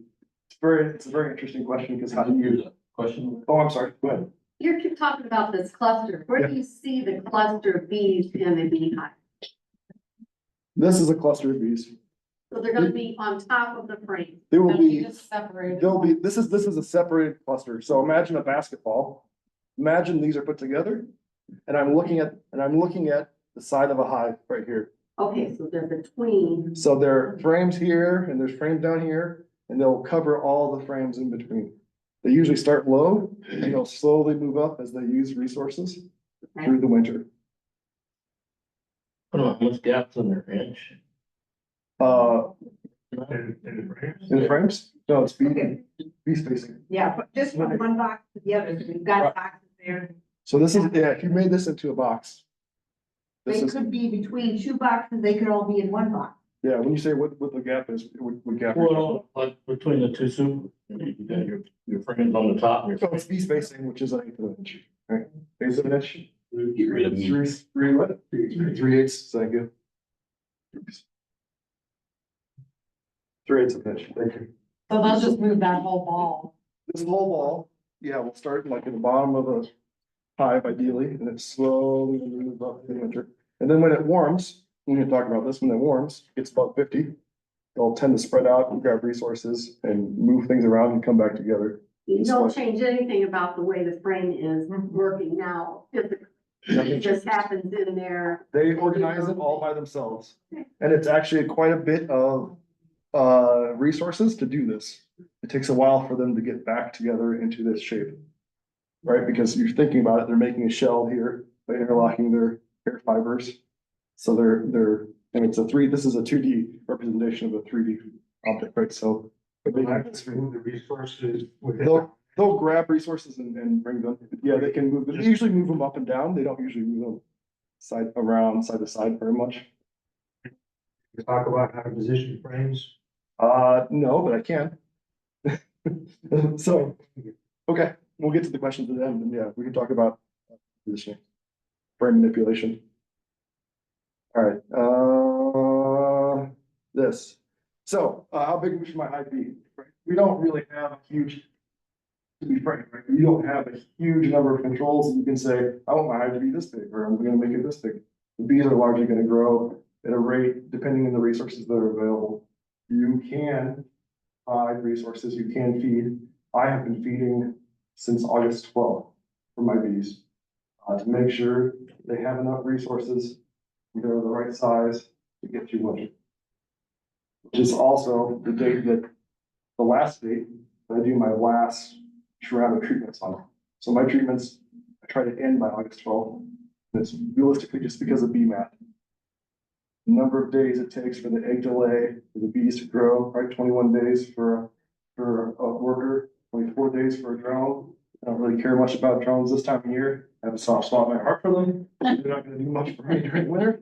It's a very interesting question because how do you? Question? Oh, I'm sorry. Go ahead. You keep talking about this cluster. Where do you see the cluster of bees in a beehive? This is a cluster of bees. So they're gonna be on top of the frame. They will be. Just separated. They'll be. This is a separated cluster. So imagine a basketball. Imagine these are put together, and I'm looking at the side of a hive right here. Okay, so they're between. So there are frames here, and there's frames down here, and they'll cover all the frames in between. They usually start low, and they'll slowly move up as they use resources through the winter. How much gaps in their inch? In the frames? No, it's bee spacing. Yeah, but just from one box to the other, so we've got boxes there. So this is, yeah, if you made this into a box. This They is, could be between two boxes, they could all be in one box. yeah, when you say what the gap is, what gap? Well, like between the two soup, you got your frames on the top. So it's bee spacing, which is an eighth of an inch, right? Eighth of an inch. Get rid of me. Three what? 3/8, is that good? 3/8 of an inch, thank you. So they'll just move that whole ball. This whole ball, yeah, we'll start like in the bottom of a hive ideally, and then slowly move up in the winter. And then when it warms, we can talk about this, when it warms, it's about 50. They'll tend to spread out and grab resources and move things around and come back together. You don't change anything about the way the frame is working now. It just happens in there. They organize it all by themselves. And it's actually quite a bit of resources to do this. It takes a while for them to get back together into this shape. right? Because you're thinking about it, they're making a shell here by interlocking their hair fibers. So and it's this is a 2D representation of a 3D object, right? So They have to move the resources within. they'll grab resources and bring them. Yeah, they can move them. They usually move them up and down. They don't usually move them side to side very much. You talk about how to position frames. No, but I can. So, okay, we'll get to the questions at the end, and yeah, we can talk about positioning, frame manipulation. All right, this. So, how big should my hive be? Right? We don't really have a huge, to be frank, right? We don't have a huge number of controls that you can say, I want my hive to be this big, or I'm gonna make it this big. The bees are largely gonna grow at a rate depending on the resources that are available. You can find resources, you can feed. I have been feeding since August 12th for my bees to make sure they have enough resources, they're the right size to get through winter. Which is also the date the last date that I do my last round of treatments on. So my treatments, I try to end by August 12th. And it's realistically just because of bee math. The number of days it takes for the egg to lay, for the bees to grow, right? 21 days for a worker, 24 days for a drone. I don't really care much about drones this time of year. I have a soft spot in my heart for them. They're not gonna do much for me during winter.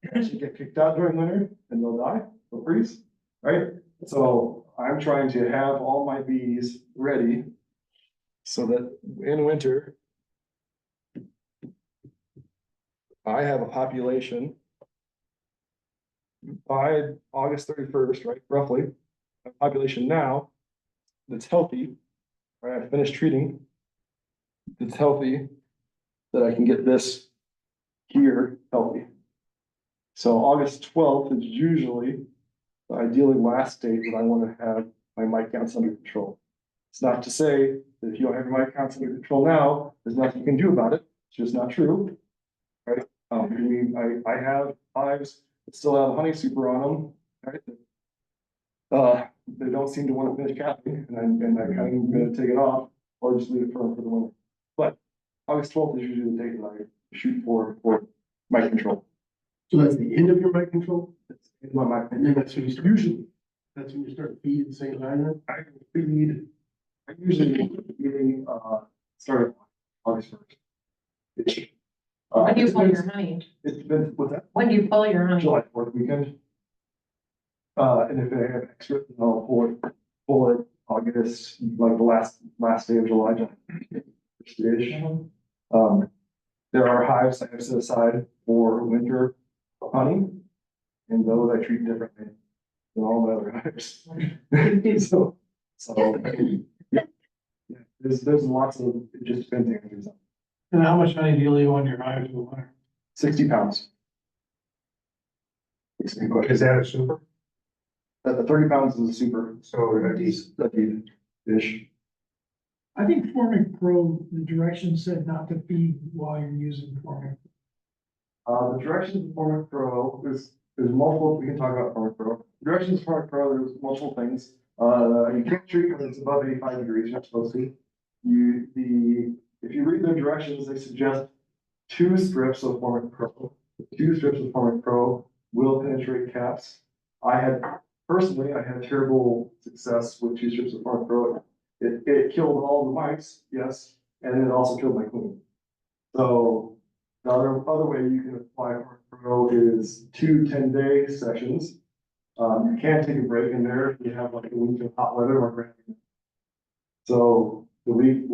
They actually get kicked out during winter and they'll die, they'll freeze, right? So I'm trying to have all my bees ready so that in winter, I have a population by August 31st, right, roughly, a population now that's healthy, right, I finished treating, that's healthy, that I can get this here healthy. So August 12th is usually the ideally last date that I want to have my mite counts under control. It's not to say that if you don't have your mite counts under control now, there's nothing you can do about it. It's just not true, right? I have hives that still have honey super on them, right? They don't seem to want to finish capping, and I kind of gonna take it off or just leave it for the winter. But August 12th is usually the date that I shoot for mite control. So that's the end of your mic control? That's my mite. And then that's when you start, usually, that's when you start feeding St. Leonard? I usually feeding, start August 1st. When do you pull your honey? It's been, what's that? When do you pull your honey? July 4th weekend. And if I have extra, then I'll pull it August, like the last day of July. Ish. There are hives I have set aside for winter honey, and those I treat differently than all my other hives. So, yeah, there's lots of, it just depends on your. And how much honey do you leave on your hives in the winter? 60 pounds. It's a good question. Is that a super? The 30 pounds is a super, So that's ish. I think Formic Pro, the directions said not to feed while you're using Formic. The directions of Formic Pro, there's multiple, we can talk about Formic Pro. Directions of Formic Pro, there's multiple things. You can't treat when it's above 85 degrees, you're not supposed to. If you read the directions, they suggest 2 strips of Formic Pro. 2 strips of Formic Pro will penetrate caps. Personally, I had terrible success with 2 strips of Formic Pro. It killed all the mites, yes, and it also killed my queen. So the other way you can apply Formic Pro is 2 10-day sessions. You can take a break in there if you have like a week of hot weather or so the week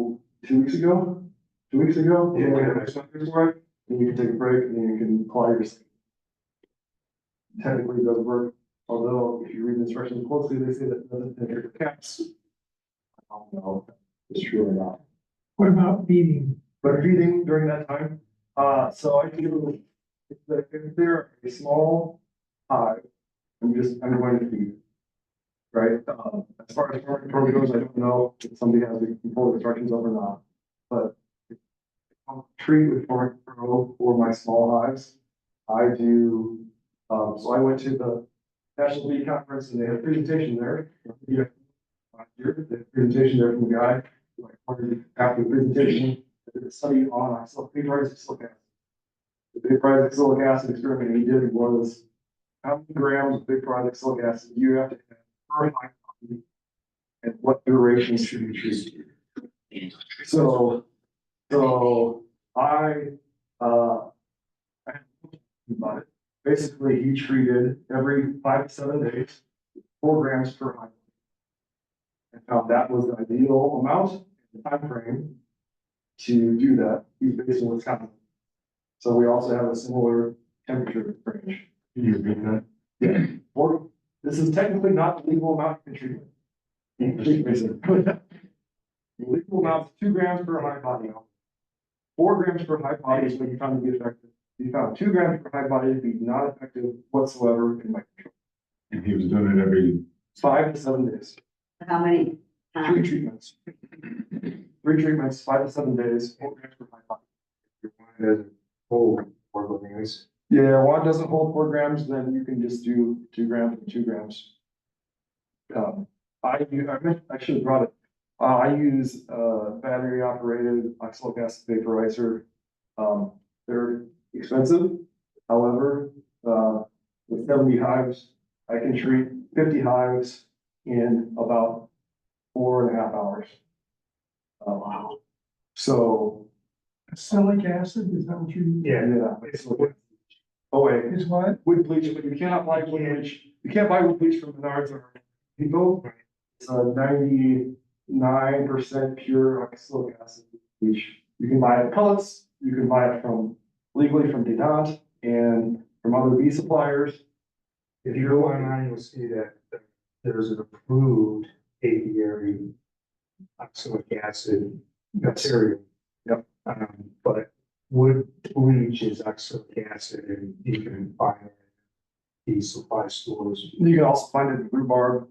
2 weeks ago, yeah, we had next Monday's work, then you can take a break and then you can apply your. Technically it does work, although if you read the instructions closely, they say that it doesn't penetrate the caps. I don't know if it's true or not. What about feeding? But feeding during that time, so I do, if they're a small hive, I'm going to feed. Right, as far as Formic Pro goes, I don't know if somebody has the full instructions up or not, but I'll treat with Formic Pro for my small hives. I do, so I went to the National Bee Conference and they had a presentation there. They had a presentation there from the guy like, after the presentation, I did a study on vaporized acid. The vaporized acrylic acid experiment he did was how many grams of vaporized acrylic acid do you have to have per high quantity, and what duration should you treat? So I had about it. Basically, he treated every 5 to 7 days, 4 grams per high. And found that was the ideal amount and time frame to do that. He's based in Wisconsin. So we also have a similar temperature range. You agree with that? Yeah. Or, this is technically not the legal amount of treatment. The legal amount is 2 grams per high body. 4 grams per high body is what you found to be effective. You found 2 grams per high body to be not effective whatsoever in my control. And he was doing it every. 5 to 7 days. How many? 3 treatments. 3 treatments, 5 to 7 days, 4 grams per high body. Yeah, one doesn't hold 4 grams, then you can just do 2 grams and 2 grams. I should have brought it. I use battery operated oxalic acid vaporizer. They're expensive. However, with 70 hives, I can treat 50 hives in about 4.5 hours. Wow. So. Acrylic acid, is that what you? Yeah. Oh, wait. Is what? Wood bleach, but you cannot buy wood bleach. You can't buy wood bleach from Menards or Depot. It's a 99% pure oxalic acid bleach. You can buy it in pellets. You can buy it legally from Dedant and from other bee suppliers. If you go online, you'll see that there's an approved apiary oxalic acid material. Yep. But wood bleach is oxalic acid, and you can find it in these supply stores. You can also find it in rhubarb,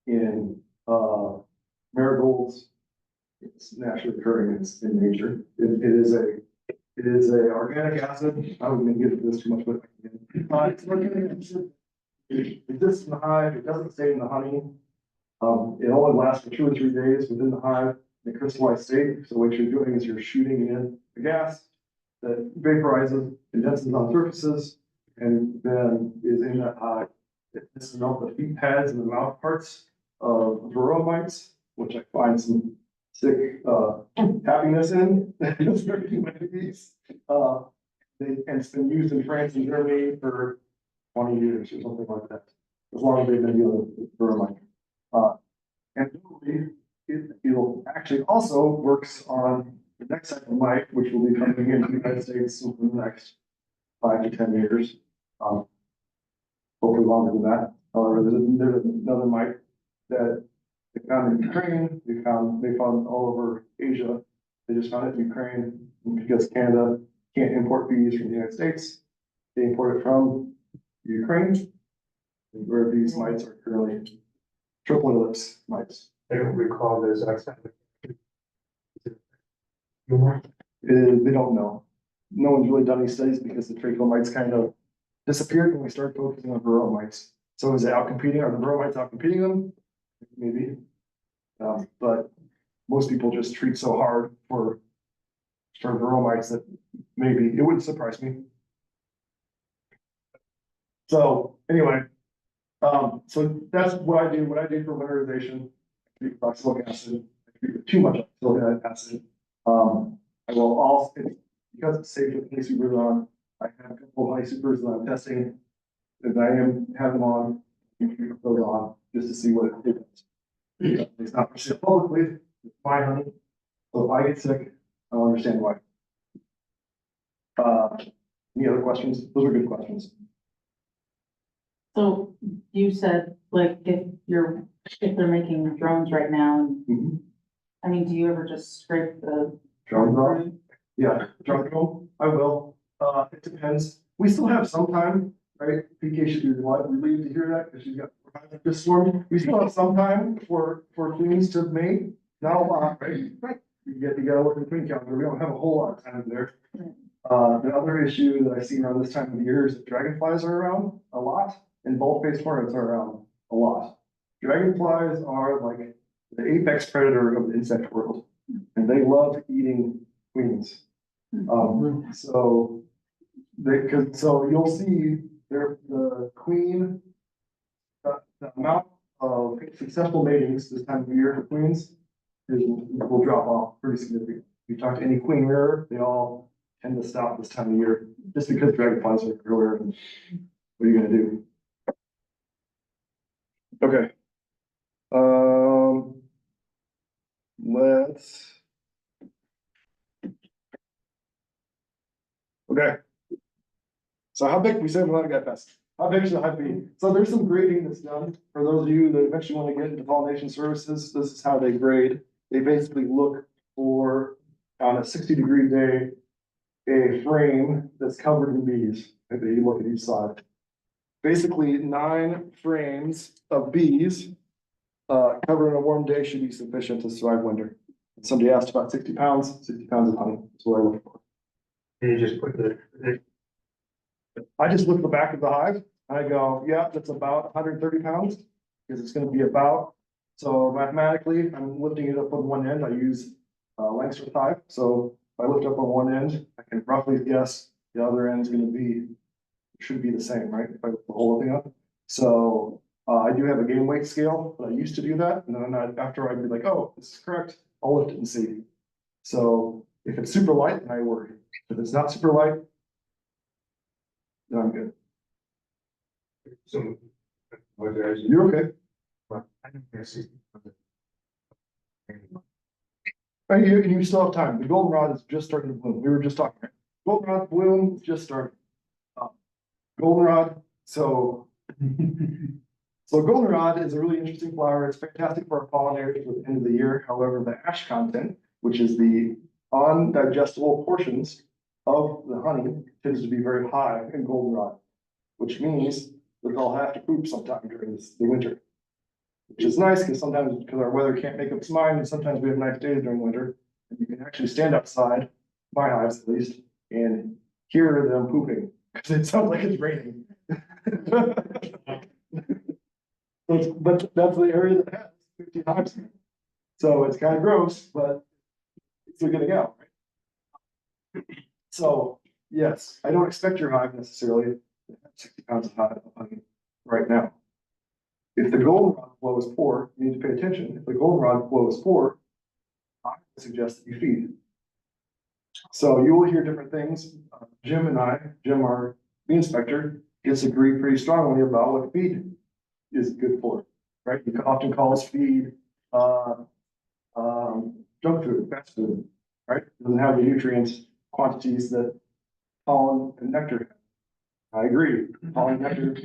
in marigolds. It's naturally occurring. It's in nature. It is a organic acid. I wouldn't get into this too much, but it's organic acid. It exists in the hive. It doesn't stay in the honey. It only lasts for 2 or 3 days within the hive in a crystallized state. So what you're doing is you're shooting in the gas that vaporizes, condenses on surfaces, and then is in that hive. This is not the feet pads and the mouth parts of varroa mites, which I find some sick happiness in. It's very bees. And it's been used in France and Germany for 20 years or something like that, as long as they've been dealing with varroa mite. And it'll actually also works on the next type of mite, which will be coming into the United States within the next 5 to 10 years. Hopefully longer than that. However, there's another mite that they found in Ukraine. They found all over Asia. They just found it in Ukraine because Canada can't import bees from the United States. They import it from Ukraine, where these mites are currently triple ellipse mites. I don't recall there's oxalic. They don't know. No one's really done any studies because the tracheal mites kind of disappeared when we started focusing on varroa mites. So is it outcompeting? Are the varroa mites outcompeting them? Maybe. But most people just treat so hard for varroa mites that maybe it wouldn't surprise me. So anyway, so that's what I do. What I do for winterization, I treat with oxalic acid. I treat with too much oxalic acid. I will also, because it's safe with honey supers on, I have a couple of honey supers that I'm testing. That I am having on, those on, just to see what it does. It's not for sale publicly, it's my honey. So if I get sick, I'll understand why. Any other questions? Those are good questions. So you said, like, if they're making drones right now, Mhm. I mean, do you ever just scrape the? Drones off? Yeah, drone control, I will. It depends. We still have some time, right? PK should be relieved to hear that because she's got this swarm. We still have some time for queens to mate. Not a lot, right? Right. You gotta look at the queen calendar. We don't have a whole lot of time there. The other issue that I see around this time of year is that dragonflies are around a lot and bald-faced hornets are around a lot. Dragonflies are like the apex predator of the insect world. and they love eating queens. So so you'll see there, the queen, the amount of successful matings this time of year for queens will drop off pretty significantly. If you talk to any queen rearer, they all tend to stop this time of year, just because dragonflies are everywhere, and what are you gonna do? Okay. Let's. Okay. So how big, we said we want to get best. How big should the hive be? So there's some grading that's done. For those of you that eventually want to get into pollination services, this is how they grade. They basically look for, on a 60-degree day, a frame that's covered in bees. Maybe you look at each side. Basically, 9 frames of bees covered in a warm day should be sufficient to survive winter. Somebody asked about 60 pounds of honey. That's what I look for. And you just put I just look at the back of the hive. I go, yeah, that's about 130 pounds, because it's gonna be about, so mathematically, I'm lifting it up on one end. I use Langstroth hive. So if I lift up on one end, I can roughly guess the other end's gonna be, should be the same, right? If I lift the whole thing up. So I do have a game weight scale, but I used to do that. And then after I'd be like, oh, this is correct, I'll lift it and see. So if it's super light, then I worry. If it's not super light, then I'm good. some. You're okay. I don't see. Right, you still have time. The goldenrod is just starting to bloom. We were just talking, right? Goldenrod bloom is just starting. Goldenrod, so goldenrod is a really interesting flower. It's fantastic for our pollinators for the end of the year. However, the ash content, which is the undigestible portions of the honey, tends to be very high in goldenrod, which means that they'll have to poop sometime during the winter. Which is nice, because sometimes, because our weather can't make up its mind, and sometimes we have nice days during winter, and you can actually stand outside, my hives at least, and hear them pooping, because it sounds like it's raining. But that's the area that has 15 hives. So it's kind of gross, but it's still getting out, right? So, yes, I don't expect your hive necessarily to have 60 pounds of honey right now. If the goldenrod flow is poor, you need to pay attention. If the goldenrod flow is poor, I would suggest that you feed. So you will hear different things. Jim, our bee inspector, disagree pretty strongly about what feed is good for, right? He often calls feed junk food, fast food, right? It doesn't have the nutrients quantities that pollen and nectar have. I agree. Pollen and nectar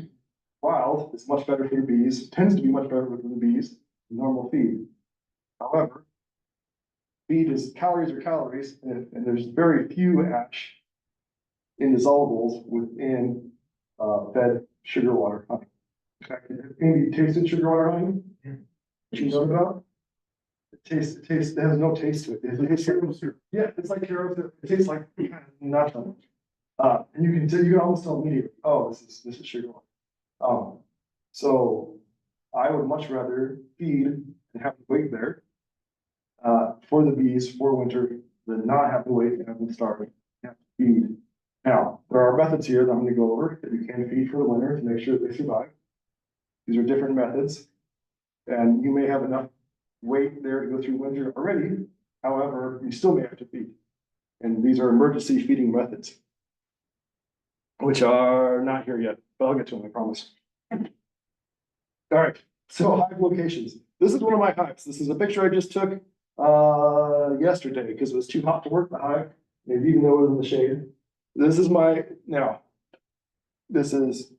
wild is much better for the bees, tends to be much better for the bees than normal feed. However, feed is calories, and there's very few ash indissolubles within fed sugar water honey. In fact, have you tasted sugar water honey? What you know about? It has no taste to it. Yeah, it's like syrup. It tastes like nothing. And you can almost tell immediately, oh, this is sugar water. So I would much rather feed and have to wait there for the bees for winter than not have to wait and have them starve and have to feed. Now, there are methods here that I'm going to go over that you can feed for the winter to make sure that they survive. These are different methods, and you may have enough weight there to go through winter already. However, you still may have to feed. And these are emergency feeding methods, which are not here yet, but I'll get to them, I promise. All right, so hive locations. This is one of my hives. This is a picture I just took yesterday because it was too hot to work the hive, maybe even though it was in the shade. This is this is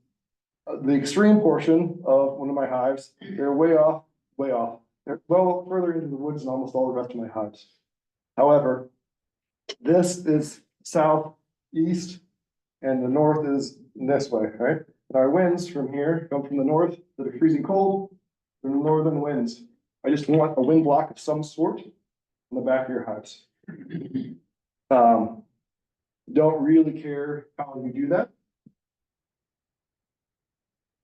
the extreme portion of one of my hives. They're way off. They're well further into the woods than almost all the rest of my hives. However, this is southeast and the north is this way, right? Our winds from here come from the north that are freezing cold, from the northern winds. I just want a wind block of some sort in the back of your hives. Don't really care how you do that.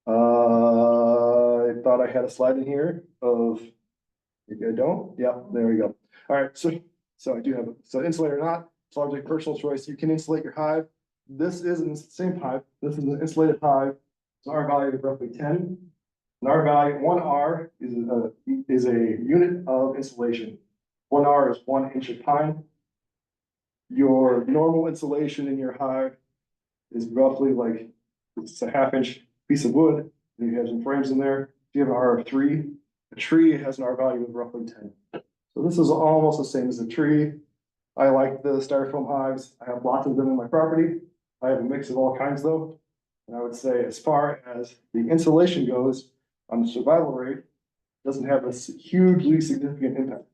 I thought I had a slide in here of, maybe I don't. Yeah, there we go. All right, so So I do have, so insulate or not, it's largely personal choice. You can insulate your hive. This isn't the same hive. This is an insulated hive. So R value is roughly 10. And R value, 1R is a unit of insulation. 1R is 1 inch of pine. Your normal insulation in your hive is roughly like, it's a 1/2 inch piece of wood, and you have some frames in there. If you have an R of 3, a tree has an R value of roughly 10. So this is almost the same as a tree. I like the styrofoam hives. I have lots of them in my property. I have a mix of all kinds though. And I would say as far as the insulation goes, on the survival rate, doesn't have a hugely significant impact.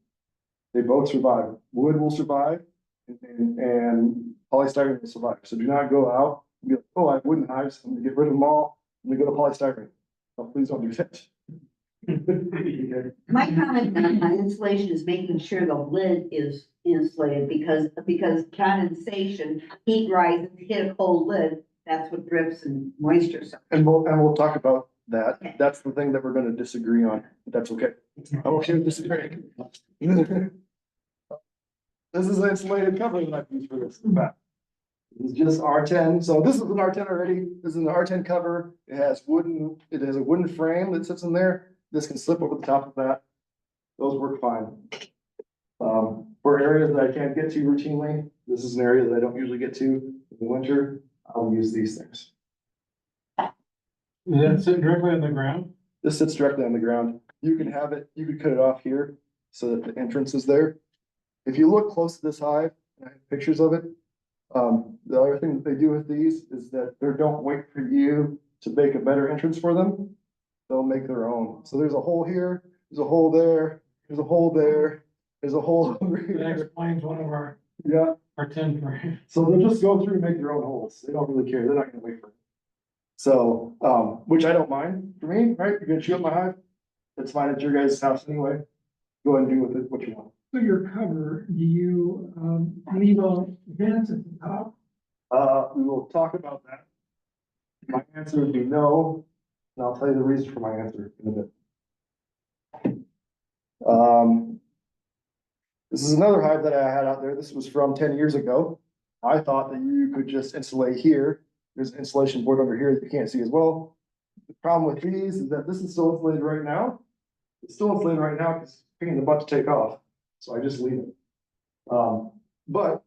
They both survive. Wood will survive and polystyrene will survive. So do not go out and be like, oh, I have wooden hives. I'm gonna get rid of them all. I'm gonna go to polystyrene. No, please don't do that. My comment on insulation is making sure the lid is insulated because condensation, heat rises, hit a cold lid, that's what drips and moisture. So And we'll talk about that. Okay. That's the thing that we're gonna disagree on. But that's okay. I'm okay with disagreeing. This is an insulated cover that I've used for this. in fact. This is just R10. So this is an R10 already. This is an R10 cover. It has a wooden frame that sits in there. This can slip over the top of that. Those work fine. For areas that I can't get to routinely, this is an area that I don't usually get to in the winter. I'll use these things. Does that sit directly on the ground? This sits directly on the ground. You can have it, you could cut it off here so that the entrance is there. If you look close to this hive, I have pictures of it. The other thing that they do with these is that they don't wait for you to make a better entrance for them. They'll make their own. So there's a hole here, there's a hole there, there's a hole there, there's a hole over That here. explains one of our 10 frames. So they'll just go through and make their own holes. They don't really care. They're not gonna wait for it. So, which I don't mind for me, right? You're gonna chew up my hive. That's fine at your guys' house anyway. Go ahead and do with it what you want. So your cover, do you, leave a vent at the top? We will talk about that. My answer would be no, and I'll tell you the reason for my answer in a bit. This is another hive that I had out there. This was from 10 years ago. I thought that you could just insulate here. There's an insulation board over here that you can't see as well. The problem with these is that this is still insulated right now. It's still insulated right now because it's pain in the butt to take off. So I just leave it. But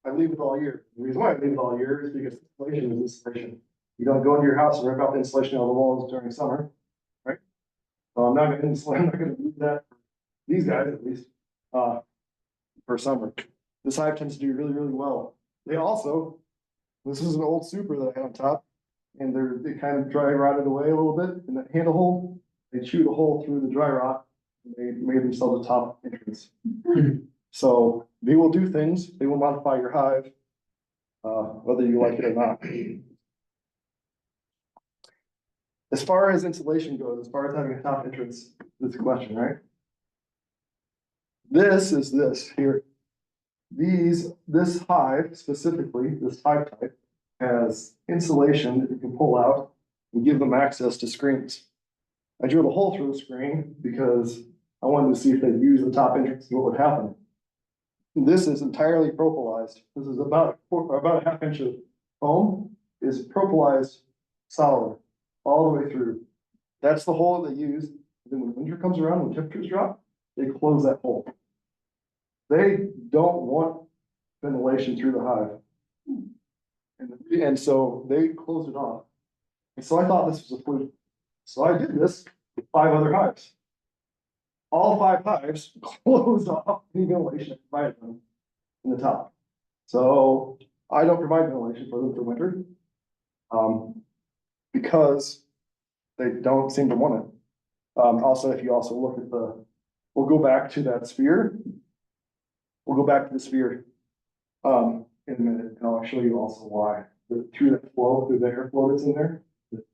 I leave it all year. The reason why I leave it all year is because insulation is insulation. You don't go into your house and rip out the insulation out of the walls during summer, right? So I'm not gonna insulate, I'm not gonna do that for these guys at least, for summer. This hive tends to do really, really well. They also, this is an old super that I had on top, and they kind of dry rotted away a little bit in that handle hole. They chewed a hole through the dry rot, and they made themselves a top entrance. So they will do things, they will modify your hive, whether you like it or not. As far as insulation goes, as far as having a top entrance, this question, right? This is this here. This hive specifically, this hive type, has insulation that you can pull out and give them access to screens. I drilled a hole through the screen because I wanted to see if they'd use the top entrance and what would happen. This is entirely propylized. This is about a 1/2 inch of foam is propylized solid all the way through. That's the hole they use. Then when winter comes around, when temperatures drop, they close that hole. They don't want ventilation through the hive. And so they closed it off. And so I thought this was a fluke. So I did this with 5 other hives. All 5 hives closed off any ventilation I provided them in the top. So I don't provide ventilation for them for winter. Because they don't seem to want it. Also, if you also look at we'll go back to that sphere. We'll go back to the sphere in a minute, and I'll show you also why. Through that flow, through the airflow that's in there, the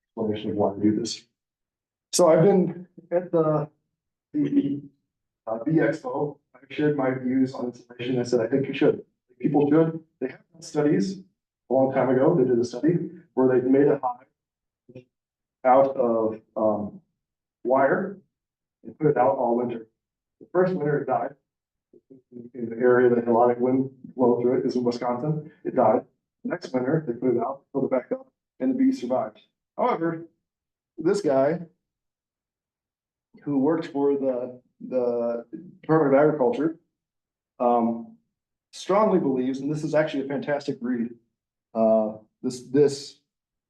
explanation of why to do this. So I've been at the Bee Expo. I shared my views on insulation. I said, I think you should. People should. They have done studies a long time ago. They did a study where they made a hive out of wire and put it out all winter. The first winter it died. in the area that had a lot of wind blow through it is in Wisconsin. It died. Next winter, they put it out, filled it back up, and the bees survived. However, this guy who worked for the Department of Agriculture strongly believes, and this is actually a fantastic read, this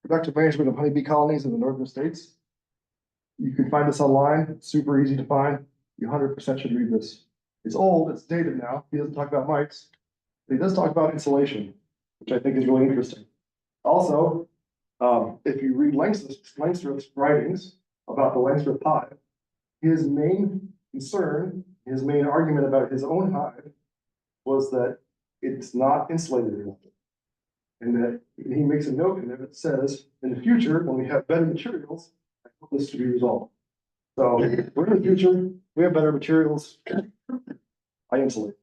productive management of honeybee colonies in the northern states. You can find this online, it's super easy to find. You 100% should read this. It's old, it's dated now. He doesn't talk about mites, but he does talk about insulation, which I think is really interesting. Also, if you read Langstroth's writings about the Langstroth hive, his main concern, his main argument about his own hive was that it's not insulated enough. And that he makes a note in it that says, in the future, when we have better materials, I hope this to be resolved. So we're in the future, we have better materials. I insulate.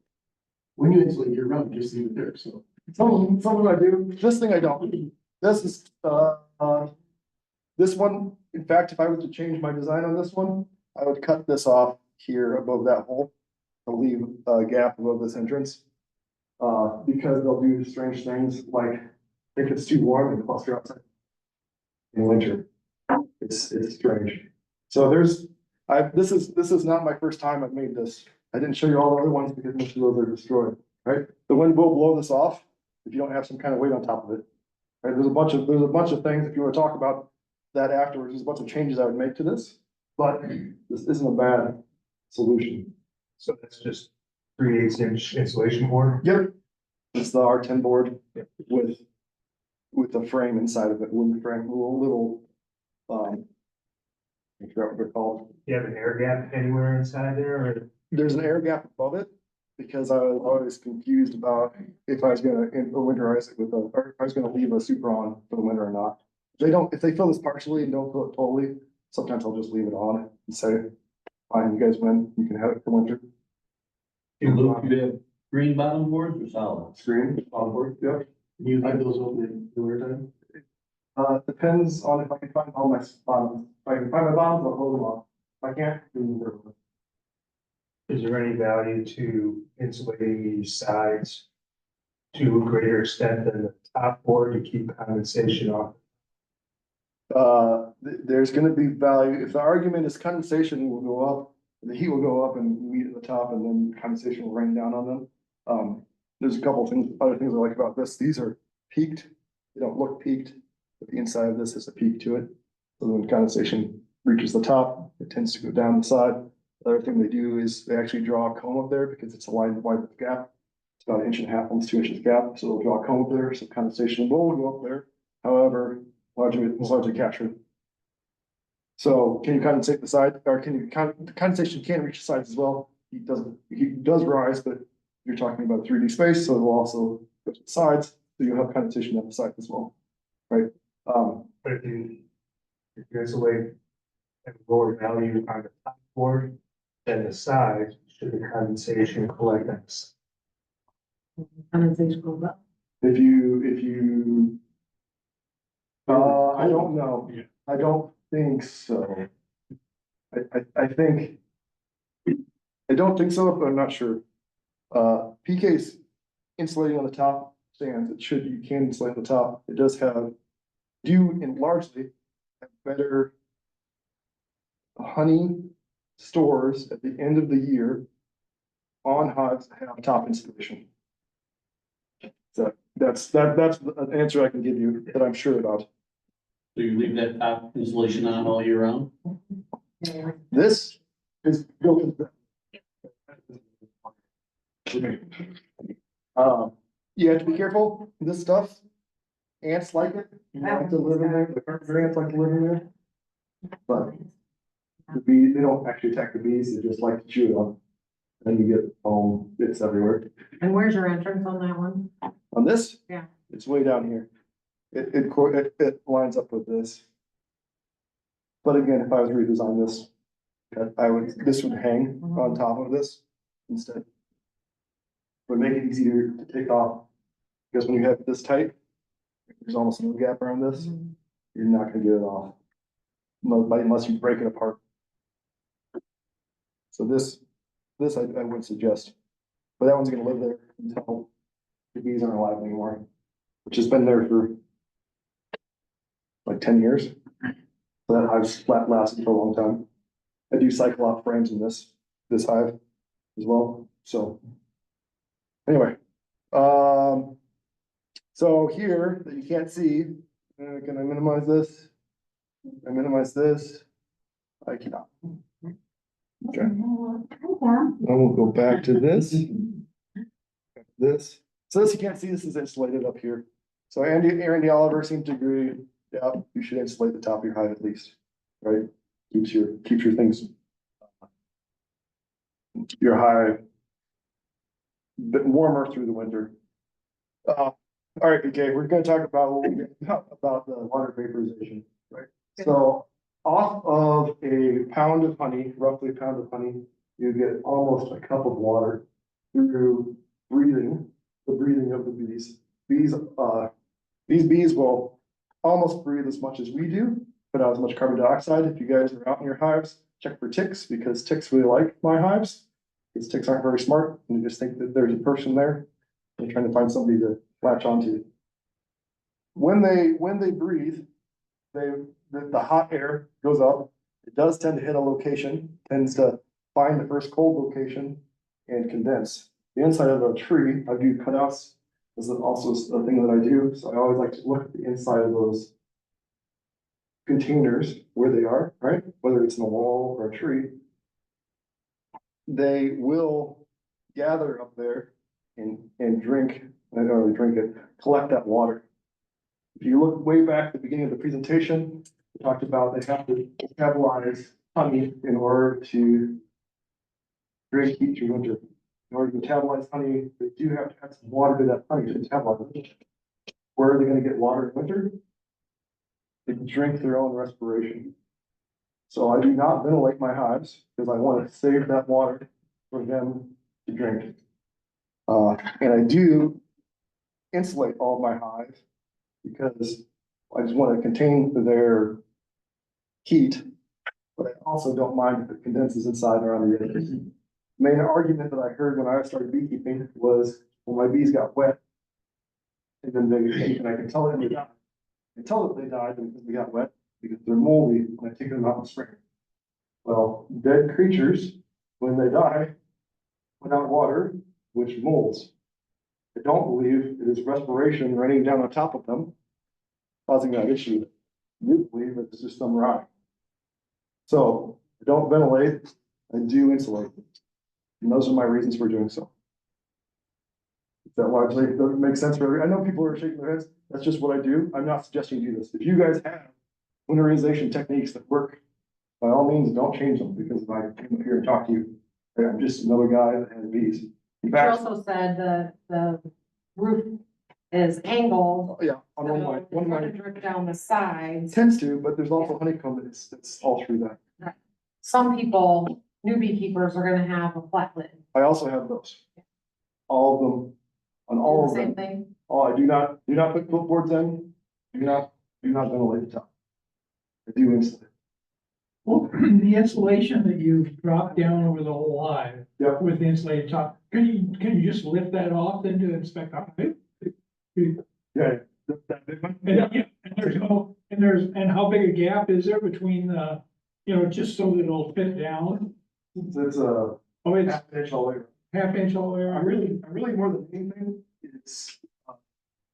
When you insulate your run, just leave it there, so. Some I do, this thing I don't. This is, this one, in fact, if I was to change my design on this one, I would cut this off here above that hole. To leave a gap above this entrance. Because they'll do strange things like if it's too warm, they cluster outside. In winter, it's strange. So this is not my first time I've made this. I didn't show you all the other ones because most of those are destroyed, right? The wind will blow this off if you don't have some kind of weight on top of it. Right, there's a bunch of things, if you want to talk about that afterwards, there's a bunch of changes I would make to this, but this isn't a bad solution. So that's just 3/8 inch insulation board. Yep. It's the R10 board with the frame inside of it, wooden frame, little, I forgot what they're called. Do you have an air gap anywhere inside there or? There's an air gap above it because I was always confused about if I was gonna winterize it or if I was gonna leave a super on for the winter or not. If they fill this partially and don't fill it totally, sometimes I'll just leave it on and say, fine, you guys win, you can have it for winter. You have green bottom boards or solid? Screen, on board, yeah. You leave those open in the winter time? Depends on if I can find all my bottoms. If I can find my bottoms, I'll hold them off. If I can't, then they're open. Is there any value to insulating these sides to a greater extent than the top board to keep condensation off? There's gonna be value, if the argument is condensation will go up, the heat will go up and meet at the top and then condensation will rain down on them. There's a couple of other things I like about this, these are peaked, they don't look peaked, but the inside of this has a peak to it. So when condensation reaches the top, it tends to go down the side. The other thing they do is they actually draw a comb up there because it's a wide gap. It's about 1.5 inches, almost 2 inches gap, so they'll draw a comb up there, so condensation will go up there. However, largely captured. So can you condensate the side, or condensation can reach the sides as well. Heat does rise, but you're talking about a 3D space, so it will also go to the sides, so you'll have condensation at the sides as well, right? But if you insulate at lower value on the top board than the side, should the condensation collect on the side? Condensation goes up. If you, I don't know, I don't think so. I think, I don't think so, but I'm not sure. PK's insulating on the top stands, you can insulate on the top, it does have, and largely have better honey stores at the end of the year on hives that have top insulation. So that's an answer I can give you that I'm sure about. So you leave that top insulation on all year round? This is built into. You have to be careful, this stuff, ants like it, you like to live in there, the carpenter ants like to live in there. But the bees, they don't actually attack the bees, they just like to chew it up. And you get bits everywhere. And where's your entrance on that one? On this? Yeah. It's way down here. It lines up with this. But again, if I was to redesign this, this would hang on top of this instead. Would make it easier to take off. Because when you have this tight, there's almost no gap around this, you're not gonna get it off. Unless you break it apart. So this I would suggest. but that one's gonna live there until the bees aren't alive anymore, which has been there for like 10 years. So that hive's lasted for a long time. I do cycle off frames in this hive as well, so. Anyway, so here that you can't see, can I minimize this? I minimize this. I cannot. Okay. Then we'll go back to this. This. So this you can't see, this is insulated up here. So Randy Oliver seemed to agree, yeah, you should insulate the top of your hive at least, right? Keeps your things, your hive a bit warmer through the winter. All right, okay, we're gonna talk about a little bit about the water vaporization, right? So off of a pound of honey, roughly a pound of honey, you get almost a cup of water through breathing, the breathing of the bees. These bees will almost breathe as much as we do, put out as much carbon dioxide. If you guys are out in your hives, check for ticks, because ticks really like my hives. Because ticks aren't very smart, and you just think that there's a person there. They're trying to find somebody to latch onto. When they breathe, the hot air goes up. It does tend to hit a location, tends to find the first cold location and condense. The inside of a tree, I do cutouts. This is also a thing that I do. So I always like to look at the inside of those containers where they are, right? Whether it's in a wall or a tree. They will gather up there and drink, I don't really drink it, collect that water. If you look way back at the beginning of the presentation, we talked about they have to metabolize honey in order to drink heat through winter. In order to metabolize honey, they do have to add some water to that honey to metabolize it. Where are they going to get water in winter? They can drink their own respiration. So I do not ventilate my hives because I want to save that water for them to drink. And I do insulate all of my hives because I just want to contain their heat, but I also don't mind if it condenses inside and around the edges. Main argument that I heard when I started beekeeping was, well, my bees got wet, and then and I can tell them they died. I tell them they died because they got wet, because they're moldy when I take them out in the spring. Well, dead creatures, when they die, without water, which molds. I don't believe it is respiration raining down on top of them causing that issue. I do believe it's just them rotting. So I don't ventilate, I do insulate. And those are my reasons for doing so. That largely doesn't make sense for everyone. I know people are shaking their heads. That's just what I do. I'm not suggesting you do this. If you guys have winterization techniques that work, by all means, don't change them, because if I came up here and talk to you, I'm just another guy that has bees. In You fact, also said the roof is angled. yeah, on one of my, So it's gonna drip down the sides. tends to, but there's also honeycomb that's all through that. Some people, new beekeepers, are gonna have a flat lid. I also have those. All of them, on all of Same them. thing. Oh, I do not put footboards in, do not ventilate the top. I do insulate. Well, the insulation that you've dropped down over the whole hive. Yep. With the insulated top, can you just lift that off then to inspect the hive? Yeah. That big one? And, yeah, and how big a gap is there between the, just so that it'll fit down? It's a Oh, it's half inch all the way. half inch all the way I'm around? really more than anything, it's,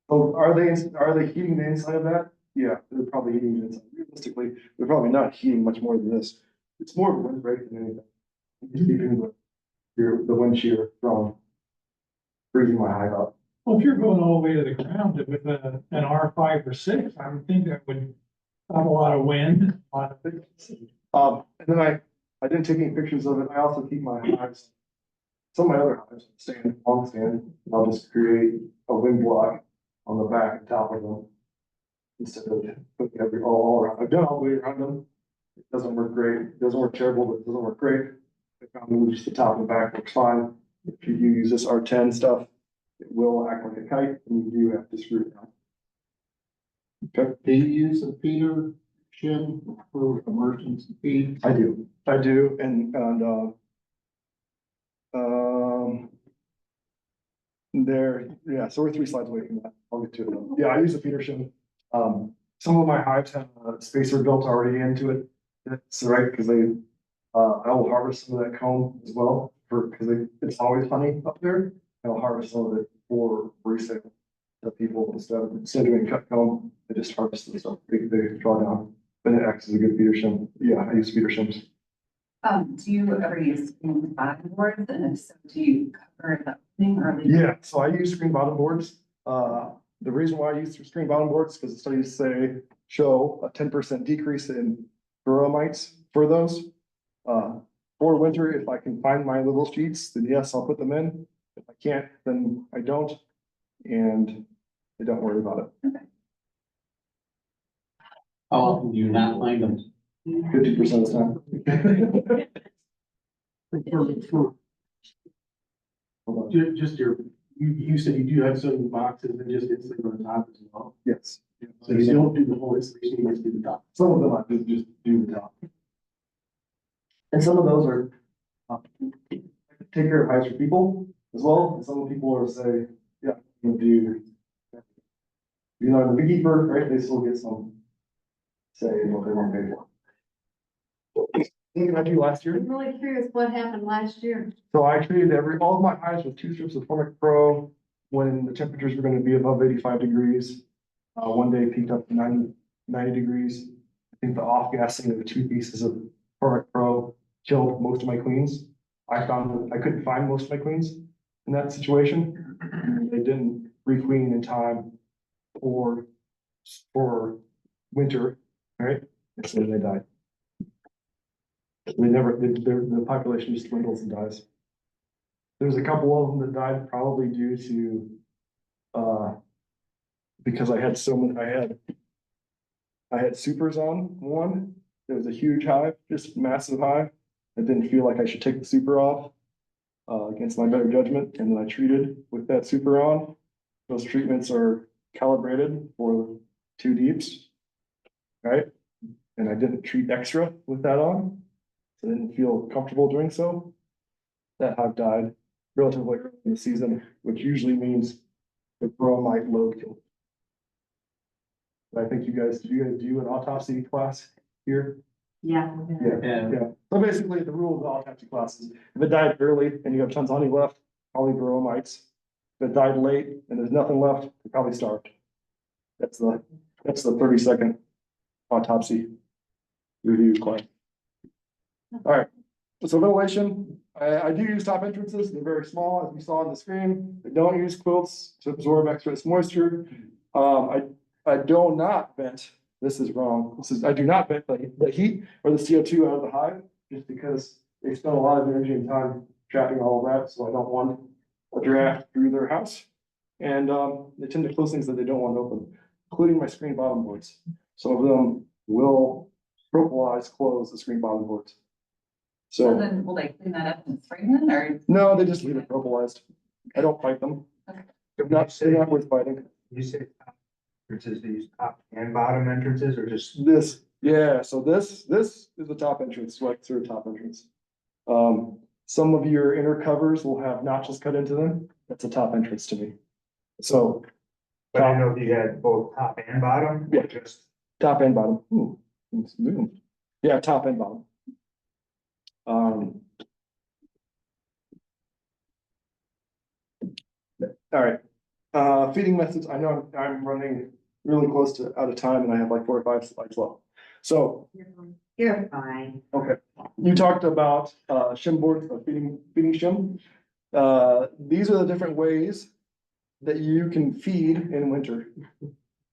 oh, are they heating the inside of that? Yeah, they're probably heating the inside. Realistically, they're probably not heating much more than this. It's more of a wind break than anything. Just keeping the wind shear from freezing my hive up. Well, if you're going all the way to the ground with an R5 or 6, I would think that would have a lot of wind. And then I didn't take any pictures of it. I also keep my hives, some of my other hives long stand, and I'll just create a wind block on the back and top of them. Instead of putting all around. I've done all the way around them. It doesn't work great. It doesn't work terrible, but it doesn't work great. I found just the top and back works fine. If you use this R10 stuff, it will act like a kite, and you do have to screw it down. Okay. Do you use a feeder shim for emergency feed? I do, and Yeah, so we're 3 slides away from that. I'll get to it. Yeah, I use a feeder shim. Some of my hives have a spacer built already into it. That's right, because I will harvest some of that comb as well because it's always honey up there. I'll harvest some of it for resale to people instead of doing cut comb, they just harvest the stuff they draw down. But it acts as a good feeder shim. Yeah, I use feeder shims. Do you ever use screen bottom boards, and if so, do you cover the thing or leave? Yeah, so I use screen bottom boards. The reason why I use screen bottom boards, because the studies show a 10% decrease in burrow mites for those. For winter, if I can find my little sheets, then yes, I'll put them in. If I can't, then I don't. And I don't worry about it. How often do you not find them? 50% of the time. Just you said you do have some boxes and just instantly on top as well. Yes. So you don't do the whole installation, you just do the top. Some of them I just do the top. And some of those are take care of hives for people as well. And some people are say, yeah, I'm gonna do, in the beekeeper, right? They still get some say what they want to pay for. What I do last year? I'm really curious what happened last year. So I treated all of my hives with 2 strips of Formic Pro when the temperatures were going to be above 85 degrees. One day it peaked up to 90 degrees. I think the off gassing of the 2 pieces of Formic Pro killed most of my queens. I found that I couldn't find most of my queens in that situation. They didn't requeen in time for winter, right? And so they died. The population just dwindles and dies. There's a couple of them that died probably due to, because I had so many, I had supers on one. It was a huge hive, just massive hive. I didn't feel like I should take the super off, against my better judgment, and then I treated with that super on. Those treatments are calibrated for 2 deeps, right? And I didn't treat extra with that on. I didn't feel comfortable doing so. That hive died relatively early in the season, which usually means the bromide load killed. I think do you guys do an autopsy class here? Yeah. Yeah. So basically, the rule of the autopsy class is if it died early and you have tons of honey left, probably bromites. If it died late and there's nothing left, it probably starved. That's the 30-second autopsy review class. All right, so ventilation, I do use top entrances. They're very small, as we saw on the screen. I don't use quilts to absorb excess moisture. I do not vent. This is wrong. I do not vent the heat or the CO2 out of the hive, just because they spend a lot of energy and time trapping all of that. So I don't want a draft through their house. And they tend to close things that they don't want open, including my screen bottom boards. Some of them will propylize close the screen bottom boards. So then will they clean that up in the spring then, or? No, they just leave it propylized. I don't fight them. Okay. They're not worth fighting. You say top entrances, they use top and bottom entrances or just? This, yeah, so this is the top entrance, right through the top entrance. Some of your inner covers will have notches cut into them. That's a top entrance to me. So. But I know if you had both top and bottom, Yeah. just. Top and bottom. Ooh, yeah, top and bottom. All right, feeding methods. I know I'm running really close to out of time and I have like 4 or 5 slides left. So, You're fine. okay, you talked about shim boards, feeding shim. These are the different ways that you can feed in winter.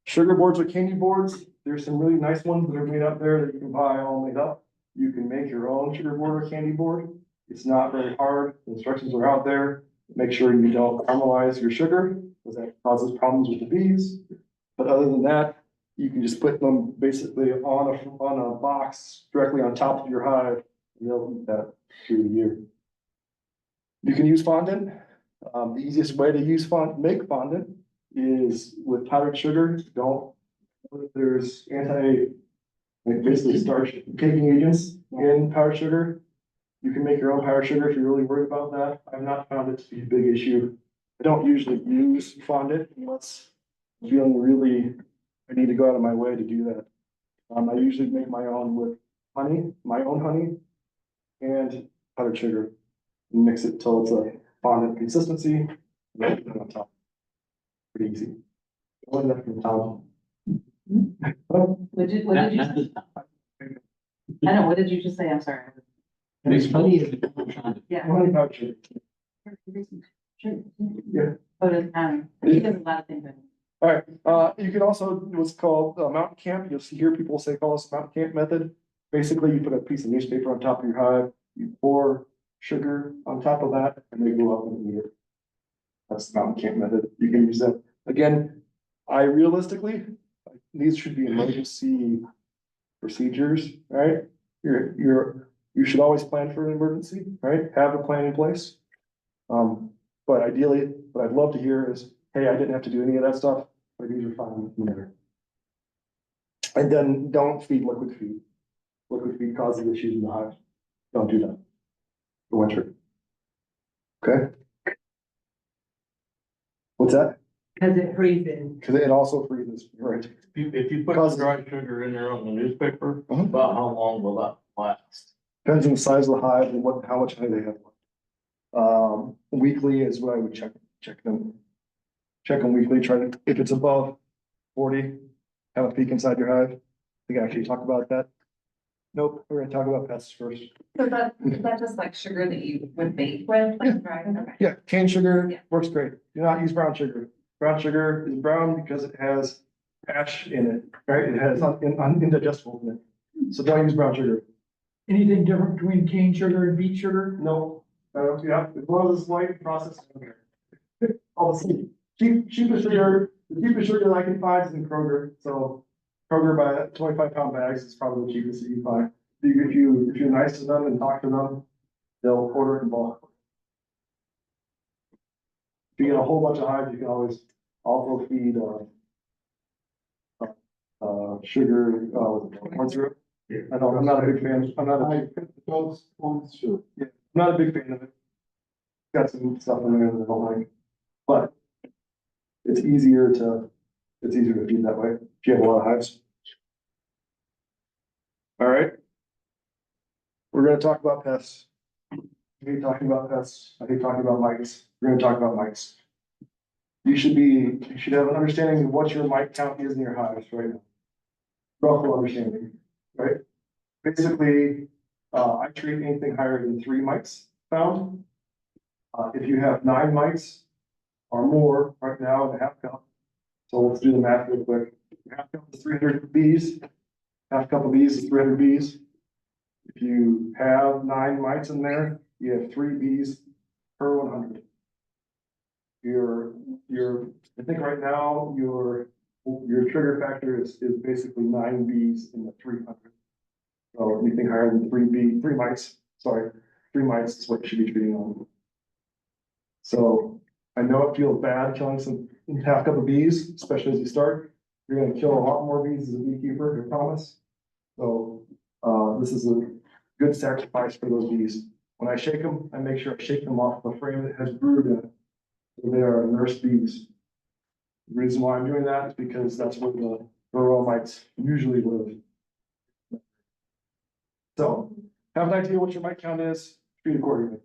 Sugar boards or candy boards. There's some really nice ones that are made up there that you can buy all made up. You can make your own sugar board or candy board. It's not very hard. The instructions are out there. Make sure you don't caramelize your sugar, because that causes problems with the bees. But other than that, you can just put them basically on a box directly on top of your hive, and they'll eat that through the year. You can use fondant. The easiest way to make fondant is with powdered sugar. There's basically starch caking agents in powdered sugar. You can make your own powdered sugar if you're really worried about that. I've not found it to be a big issue. I don't usually use fondant unless I'm feeling really, I need to go out of my way to do that. I usually make my own with honey, my own honey and powdered sugar. And mix it till it's a fondant consistency. And then put it on top. Pretty easy. Only that from Tom. What did you say? I know, what did you just say? I'm sorry. It's funny. Yeah. Honey powdered sugar. Sure. Yeah. Oh, it doesn't matter. He does a lot of things. All right, you can also do what's called mountain camp. You'll hear people say, call this mountain camp method. Basically, you put a piece of newspaper on top of your hive, you pour sugar on top of that, and they go up and eat it. That's the mountain camp method. You can use that. Again, I realistically, these should be emergency procedures, right? You should always plan for an emergency, right? Have a plan in place. But ideally, what I'd love to hear is, hey, I didn't have to do any of that stuff, but these are fine. Whatever. And then don't feed liquid feed. Liquid feed causes issues in the hive. Don't do that for winter. Okay? What's that? Because it freezes. Because it also freezes, right? If you put Causes- dry sugar in there on the newspaper, Uh-huh. about how long will that last? Depends on the size of the hive and how much honey they have. Weekly is what I would check them. Check them weekly, try to, if it's above 40, have a peek inside your hive. We can actually talk about that. Nope, we're gonna talk about pests first. So is that just like sugar that you would bake with, like, right? Okay. Yeah, cane sugar Yeah. works great. Do not use brown sugar. Brown sugar is brown because it has ash in it, right? It has indigestible in it. So don't use brown sugar. Anything different between cane sugar and beet sugar? No, yeah, as long as it's light processed. All the same. Cheapest sugar, the cheapest sugar that I can find is in Kroger, so Kroger by 25-pound bags is probably the cheapest that you can find. If you're nice to them and talk to them, they'll order it in bulk. If you get a whole bunch of hives, you can always also feed, sugar, corn syrup. I know, I'm not a big fan, I'm not a big fan of it. Got some stuff in there that I don't like, but it's easier to feed that way, if you have a lot of hives. All right. We're gonna talk about pests. I hate talking about pests, I hate talking about mites, we're gonna talk about mites. You should have an understanding of what your mite count is in your hives right now. Roughly understanding, right? Basically, I treat anything higher than 3 mites found. If you have 9 mites or more right now in a half cup, so let's do the math real quick. Half cup is 300 bees, half cup of bees is 300 bees. If you have 9 mites in there, you have 3 bees per 100. I think right now, your trigger factor is basically 9 bees in the 300. So anything higher than 3 mites is what you should be treating on. So I know it feels bad killing some half cup of bees, especially as you start. You're gonna kill a lot more bees as a beekeeper, I promise. So, this is a good sacrifice for those bees. When I shake them, I make sure I shake them off a frame that has brood in it. So they are nurse bees. The reason why I'm doing that is because that's where the varroa mites usually live. So, have an idea what your mite count is, treat accordingly.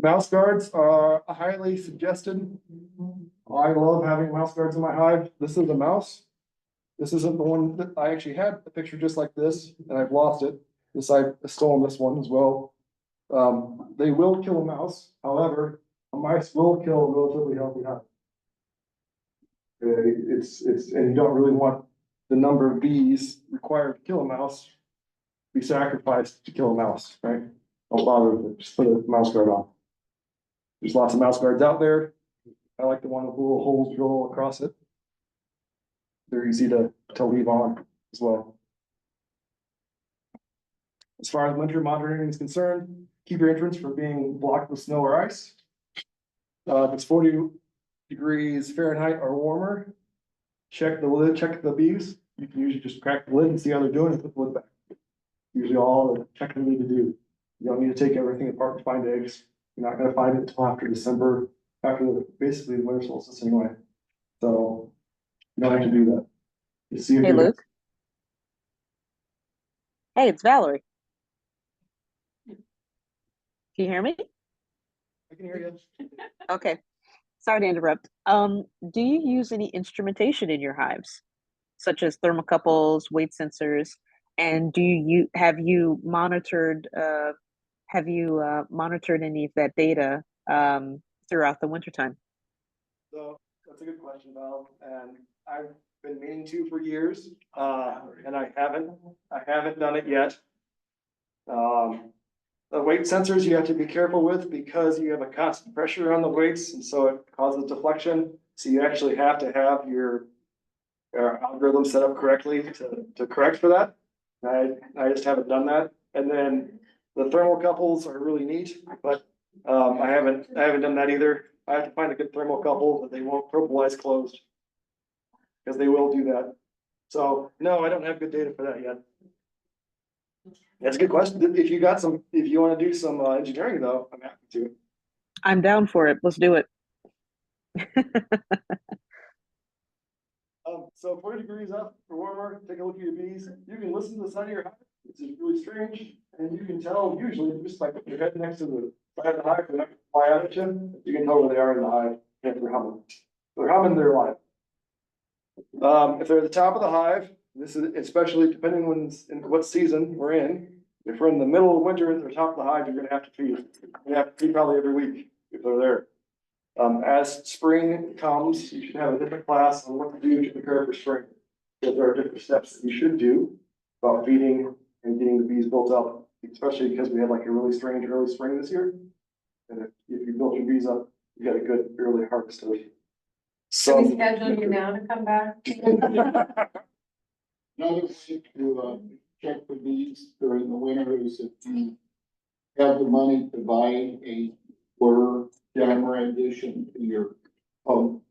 Mouse guards are highly suggested. I love having mouse guards in my hive. This is a mouse. This isn't the one that I actually had a picture just like this, and I've lost it. I've stolen this one as well. They will kill a mouse. However, a mice will kill a relatively healthy hive. And you don't really want the number of bees required to kill a mouse be sacrificed to kill a mouse, right? Don't bother with it. Just put a mouse guard on. There's lots of mouse guards out there. I like the one with little holes drilled across it. They're easy to leave on as well. As far as winter monitoring is concerned, keep your entrance from being blocked with snow or ice. If it's 40 degrees Fahrenheit or warmer, check the lid, check the bees. You can usually just crack the lid and see how they're doing and put the lid back. Usually all the checking you need to do. You don't need to take everything apart to find eggs. You're not gonna find it until after December, after basically the winter solstice anyway. So you don't have to do that. You see. Hey, Luke. Hey, it's Valerie. Can you hear me? I can hear you. Okay. Sorry to interrupt. Do you use any instrumentation in your hives, such as thermocouples, weight sensors? And have you monitored any of that data throughout the wintertime? So that's a good question, Val, and I've been meaning to for years, and I haven't done it yet. The weight sensors you have to be careful with because you have a constant pressure on the weights, and so it causes deflection. So you actually have to have your algorithm set up correctly to correct for that. I just haven't done that. And then the thermocouples are really neat, but I haven't done that either. I have to find a good thermocouple that they won't propylize closed. Because they will do that. So no, I don't have good data for that yet. That's a good question. If you want to do some engineering though, I'm happy to. I'm down for it. Let's do it. So 40 degrees up or warmer, take a look at your bees. You can listen to the sound of your hive, which is really strange. And you can tell usually just by putting your head next to the side of the hive, they're not gonna fly out at you. You can tell where they are in the hive if they're humming. If they're humming, they're alive. If they're at the top of the hive, this is especially depending on what season we're in. If we're in the middle of winter at the top of the hive, you're gonna have to feed. You have to feed probably every week if they're there. As spring comes, you should have a different class on what to do to prepare for spring. Because there are different steps that you should do about feeding and getting the bees built up, especially because we had like a really strange early spring this year. And if you built your bees up, you got a good early harvest of it. Should we schedule you now to come back? Another way to check for these during the winter is if you have the money to buy a word camera addition to your phone.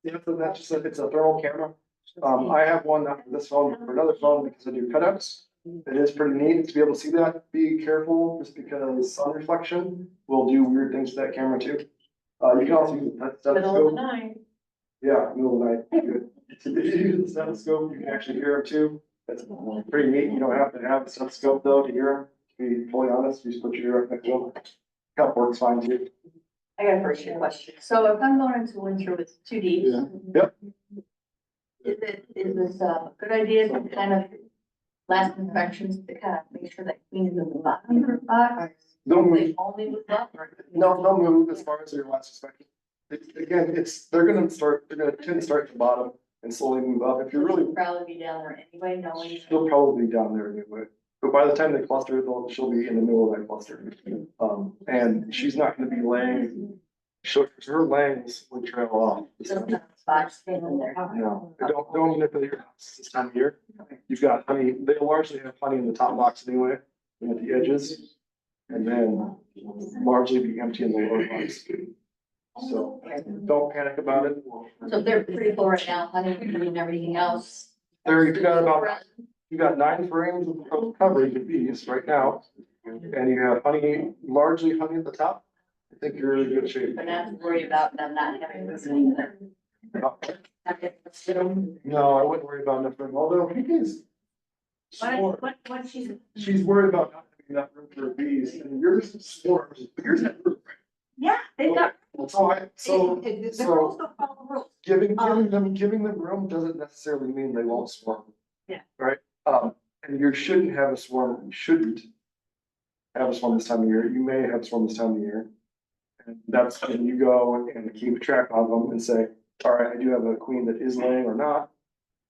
Yeah, so that's just, it's a thermal camera. I have one, not for this phone, but for another phone because I do cutouts. It is pretty neat to be able to see that. Be careful just because sun reflection will do weird things to that camera too. You can also use that stethoscope. Yeah, middle of the night, good. If you use the stethoscope, you can actually hear them too. That's pretty neat. You don't have to have a stethoscope though to hear them. To be fully honest, you just put your ear up next to them. Cup works fine too. I got a first question. So if I'm going into winter with two Ds. Yeah. Yep. Is this a good idea to kind of last infections to kind of make sure that queens in the bottom of the box? They'll move. They only move up or? No, they'll move as far as your last inspection. Again, they're gonna tend to start at the bottom and slowly move up. If you're really, Probably be down there anyway, knowing. she'll probably be down there anyway. But by the time they cluster, she'll be in the middle of that cluster. And she's not gonna be laying, her layings would trail off. Spots staying there. No, don't manipulate your house this time of year. You've got honey, they largely have honey in the top box anyway, and at the edges. And then largely be empty in the lower box. So don't panic about it. So they're pretty full right now, honey, and everything else. There, you got 9 frames of coverage of bees right now. And you have honey, largely honey at the top. I think you're in really good shape. But not to worry about them not having this either. No, I wouldn't worry about enough room, although bees. What She's worried about not having enough room for bees, and yours swarms, but yours have room. Yeah, they've got. So The girls don't follow the rules. giving them room doesn't necessarily mean they won't swarm. Yeah. Right? And you shouldn't have a swarm, you shouldn't have a swarm this time of year. You may have a swarm this time of year. And that's when you go and keep track of them and say, all right, I do have a queen that is laying or not.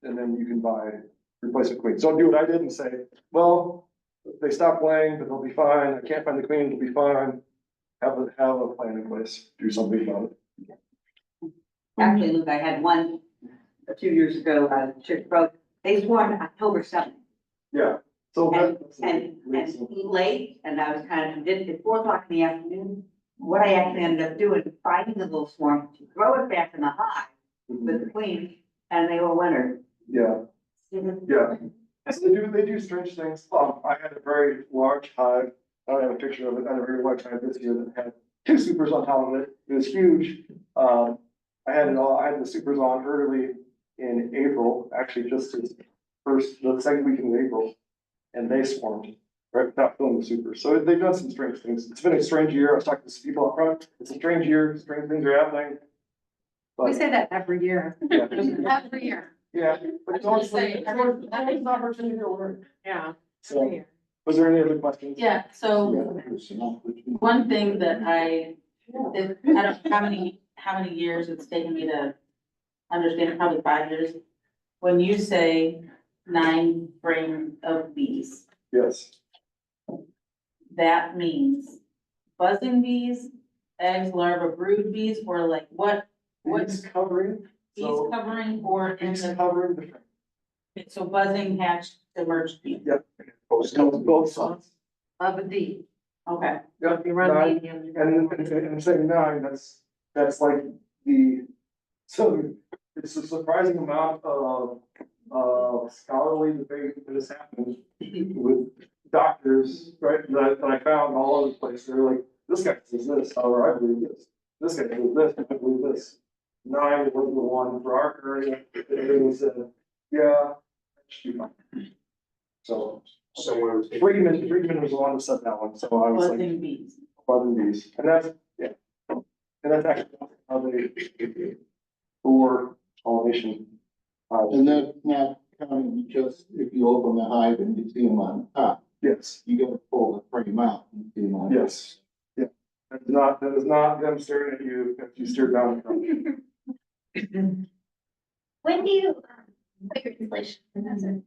And then you can buy replacement queens. Don't do what I did and say, well, they stopped laying, but they'll be fine. I can't find the queen, it'll be fine. Have a plan in place, do something about it. Actually, Luke, I had one a few years ago, Church Road, they swarmed October 7th. Yeah, so And late, and I was kind of, did at 4 o'clock in the afternoon. What I actually ended up doing, finding the little swarm, to throw it back in the hive with the queen, and they were wintered. yeah, yeah. So they do strange things. I had a very large hive. I don't have a picture of it. I had a very large hive this year that had two supers on top of it. It was huge. I had the supers on early in April, actually just as the second week in April. And they swarmed right without filling the supers. So they've done some strange things. It's been a strange year. I was talking to some people up front. It's a strange year, strange things are happening. We But say that every year. yeah, Every year. yeah, but it's always Say, it's always an opportunity to learn. Yeah. So, was there any other questions? Yeah, so one thing that I don't know how many years it's taken me to understand, probably 5 years. When you say 9 frame of bees, Yes, that means buzzing bees, eggs, larvae, brood bees, or like what's bees covering, bees so covering or in bees the, covering the frame. so buzzing, hatched, emerged bees. Yep. Both sides. Of a D. Okay, Yep. You run Nine. medium. you And saying nine, that's like the, so it's a surprising amount of, scholarly debate that has happened with doctors, right, that I found all over the place. They're like, this guy says this, however, I believe this. This guy says this, I believe this. Nine was the one for our area, it said, yeah, that should be fine. So, Somewhere. Friedman was the one that said that one, so I was like. buzzing bees. Other these, and that's, yeah. And that's actually how they, for pollination. And that's not counting just if you open the hive and you see them on top, Yes, you gotta pull the frame out and see them on. yes, yeah. That is not them staring at you if you stare down. When do you put your installation in hazard?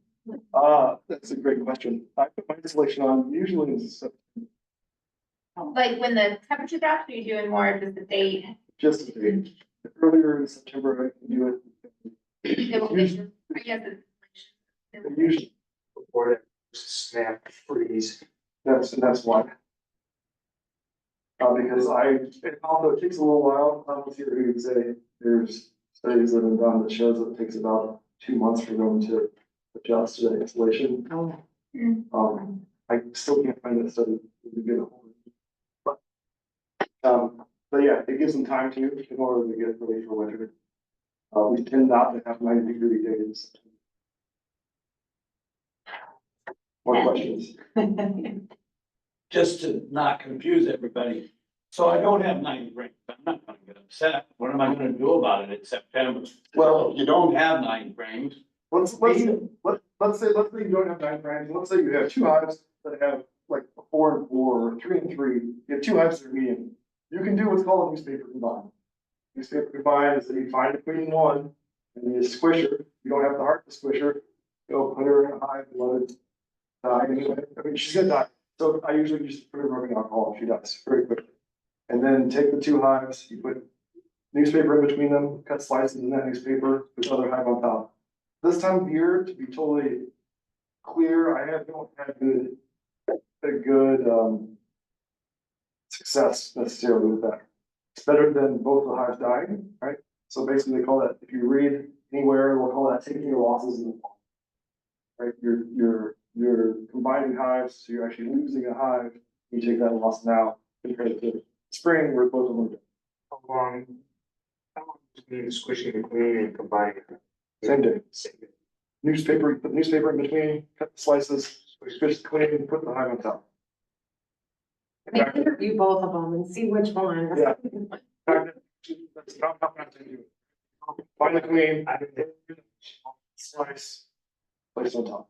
That's a great question. I put my installation on usually in September, Like when the temperature drops, are you doing more just the date? just a day. Earlier in September, I can do it. I guess it's. Usually, Before that snap freeze. that's why. Because although it takes a little while, I was here to say, there's studies that have been done that shows that it takes about 2 months for them to adjust to the installation. Oh. I still can't find that study to get a hold of. But yeah, it gives them time in order to get ready for winter. We tend not to have 90-degree days. More questions? Just to not confuse everybody. So I don't have 90 frames. I'm not gonna get upset. What am I gonna do about it in September? Well- If you don't have 9 frames. Let's say you don't have 9 frames, let's say you have 2 hives that have like a 4 and 4 or 3 and 3, you have 2 hives that are medium. You can do what's called a newspaper combine. Newspaper combine is that you find a queen one and you squish her, you don't have to heart the squisher, go put her in a hive and let it die. I mean, she's gonna die, so I usually just put her in rubbing alcohol and she dies very quickly. And then take the 2 hives, you put newspaper in between them, cut slices in that newspaper, put the other hive on top. This time of year, to be totally clear, I don't have a good success necessarily with that. It's better than both the hives dying, right? So basically they call that, if you read anywhere, we'll call that taking your losses in the fall. Right, you're combining hives, so you're actually losing a hive, you take that loss now compared to spring where both of them. How long between squishing the queen and combining? Same day. Same day. Newspaper, you put newspaper in between, cut the slices, squish the queen, put the hive on top. I mean, interview both of them and see which one. Yeah. That's not how fast I do it. Find the queen, slice, place on top.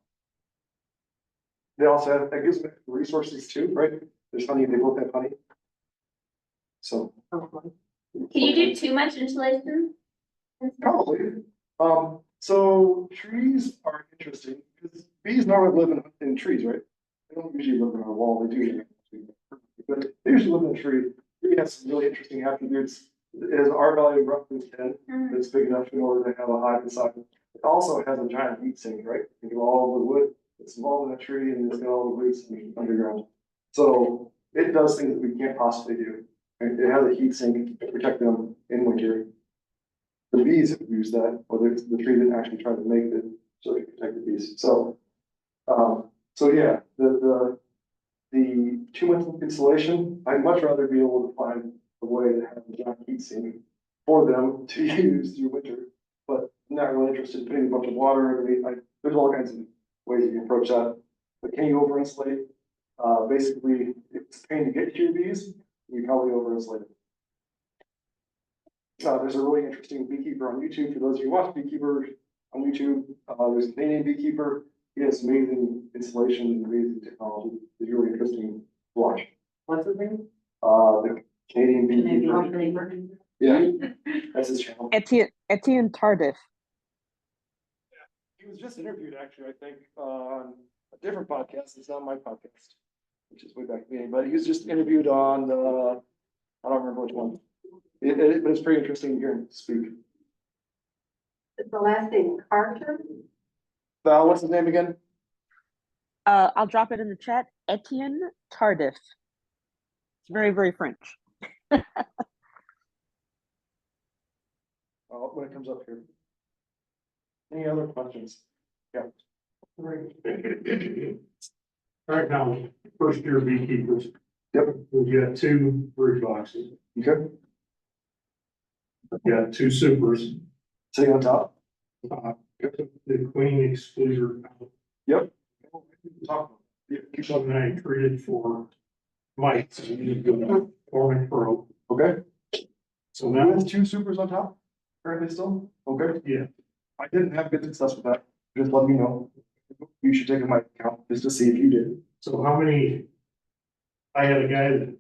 They also have, that gives them resources too, right? There's honey, they both have honey. So. Can you do too much insulation? Probably. So trees are interesting because bees normally live in trees, right? They don't usually live on a wall, they do. But they usually live in a tree. Tree has some really interesting attributes. It has an R value of roughly 10. It's big enough in order to have a hive inside. It also has a giant heat sink, right? Think of all the wood that's involved in a tree and it's got all the roots underground. So it does things that we can't possibly do. And it has a heat sink to protect them in winter. The bees have used that, or the tree didn't actually try to make it so they could protect the bees. So, so yeah, the too much insulation. I'd much rather be able to find a way to have a giant heat sink for them to use through winter. But I'm not really interested in putting a bunch of water underneath. There's all kinds of ways you can approach that. But can you over insulate? Basically, it's a pain to get to your bees. You probably over insulate it. There's a really interesting beekeeper on YouTube. For those of you who watch Beekeepers on YouTube, there's a Canadian beekeeper. He has amazing installation and amazing technology. It's really interesting to watch. What's his name? The Canadian beekeeper. Yeah, that's his channel. Etienne Tardif. He was just interviewed, actually, I think, on a different podcast. It's not my podcast, which is way back then, but he was just interviewed on, I don't remember which one. But it's pretty interesting to hear him speak. The last name Carter? Val, what's his name again? I'll drop it in the chat. Etienne Tardif. It's very, very French. When it comes up here. Any other questions? Yeah. Right now, first year beekeepers. Yep. We got 2 brood boxes. Okay. We got 2 supers. Sitting on top. The queen excluder. Yep. Talk. Keep something I treated for mites. Forming pro. Okay. So now, With 2 supers on top, currently still? Okay. yeah, I didn't have good success with that. Just let me know. You should take in my account just to see if you did. so how many? I had a guy that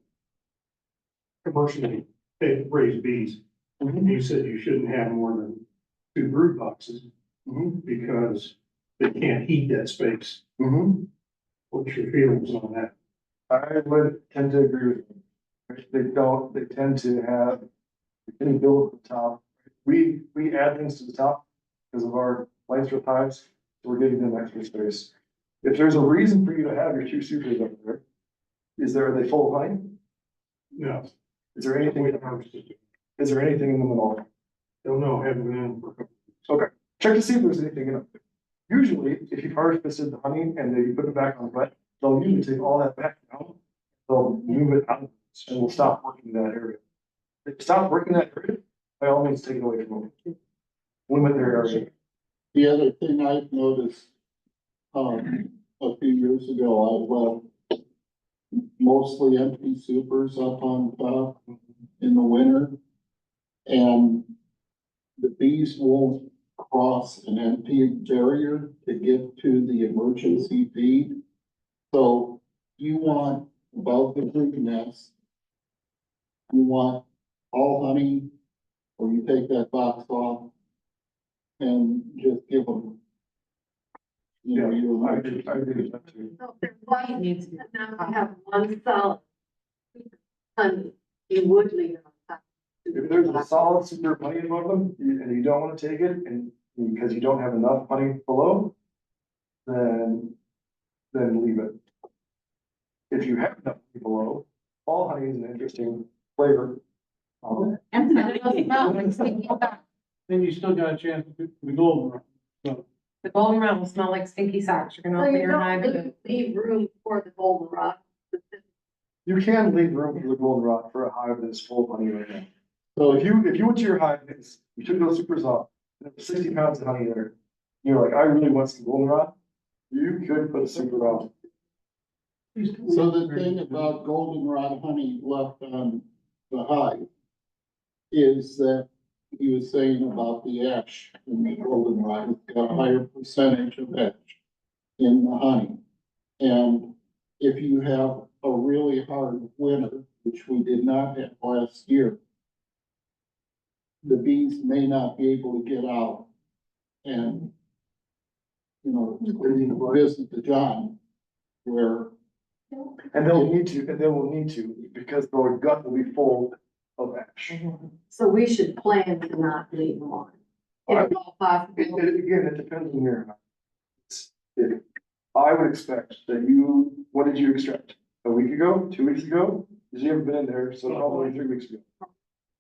commercially raised bees. And you said you shouldn't have more than 2 brood boxes because they can't heat that space. What's your feelings on that? I would tend to agree with you. They tend to have, they can build at the top. We add things to the top because of our light strip hives, so we're giving them extra space. If there's a reason for you to have your 2 supers up there, are they full of honey? No. Is there anything in them at all? Don't know, haven't been in for a couple. Okay, check to see if there's anything in them. Usually, if you've harvested the honey and then you put it back on wet, they'll usually take all that back down. They'll move it out and will stop working that area. If you stop working that area, by all means, take it away from them. Limit their area. The other thing I've noticed, a few years ago, I left mostly empty supers up on top in the winter. And the bees won't cross an empty barrier to get to the emergency feed. So you want above the brood nest, you want all honey, or you take that box off and just give them. You know, your I agree with that too. So if they're white, needs to now have one solid. Honey, you would leave it on top. If there's a solid super of honey above them, and you don't want to take it, and because you don't have enough honey below, then leave it. If you have enough honey below, all honey is an interesting flavor. And then it doesn't smell like stinky socks. Then you still got a chance to the golden. So The golden rod will smell like stinky socks. You're gonna open your hive. Leave room for the golden rod. You can leave room for the goldenrod for a hive that is full of honey right now. So If you went to your hive, and you took those supers off, and there was 60 pounds of honey there, you're like, I really want some goldenrod, you could put a super on. So the thing about goldenrod honey left on the hive is that he was saying about the ash in the goldenrod, it's got a higher percentage of ash in the honey. And if you have a really hard winter, which we did not have last year, the bees may not be able to get out and, you know, visit the John where. And they will need to, because their gut will be full of ash. So we should plan to not leave them on. If at all possible. Again, it depends on your hive. I would expect that what did you extract? A week ago, 2 weeks ago? Because you haven't been in there, so probably 3 weeks ago.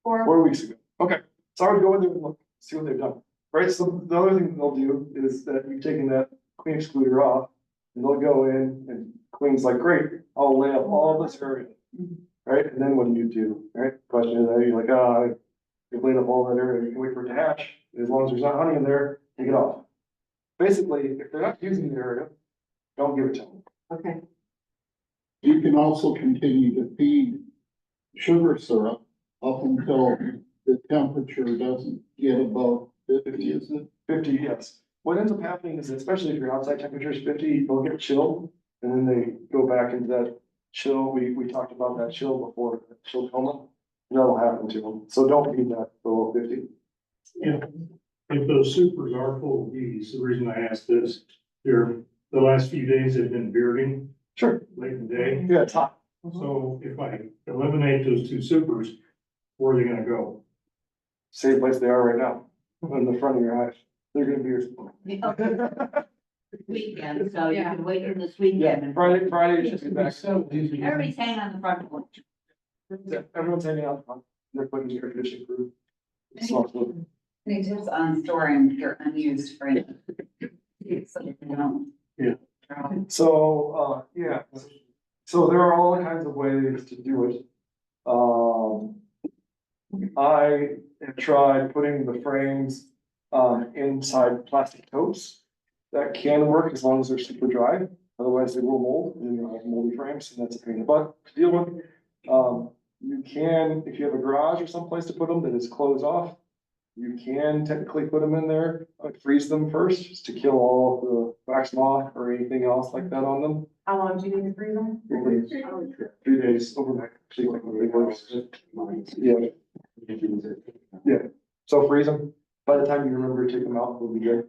4 weeks ago. Okay, so I would go in there and look, see what they've done. Right, so the other thing they'll do is that you've taken that queen excluder off, And they'll go in and Queen's like, great, I'll lay up all this area. Right? And then what do? Right? Question is, you're like, you've laid up all that area, you can wait for it to hatch. As long as there's not honey in there, take it off. Basically, if they're not using the area, don't give it to them. Okay. You can also continue to feed sugar syrup up until the temperature doesn't get above 50, is it? 50, yes. What ends up happening is, especially if your outside temperature is 50, they'll get chilled. And then they go back into that chill. We talked about that chill before, chill coma. That'll happen to them. So don't feed that below 50. If those supers are full of bees, the reason I asked this, the last few days have been bearding Sure. late in the day. Yeah, it's hot. So if I eliminate those two supers, where are they gonna go? Same place they are right now, in the front of your eyes. They're gonna be your. Weekend, so you Yeah. can wait for this Yeah, weekend. Friday should be back. Everybody's hanging on the front porch. Yeah, everyone's hanging out front. They're putting the air conditioning through. It smells good. Any tips on storing your unused frames? So you don't. Yeah. So, yeah, so there are all kinds of ways to do it. I have tried putting the frames, inside plastic totes. That can work as long as they're super dry, otherwise they will mold, and then you'll have moldy frames, and that's a pain in the butt to deal with. You can, if you have a garage or someplace to put them that is closed off, you can technically put them in there, freeze them first, just to kill all of the wax moth or anything else like that on them. How long do you need to freeze them? 3 days overnight, actually, like, it works. Yeah. Yeah, so freeze them. By the time you remember to take them out, they'll be good.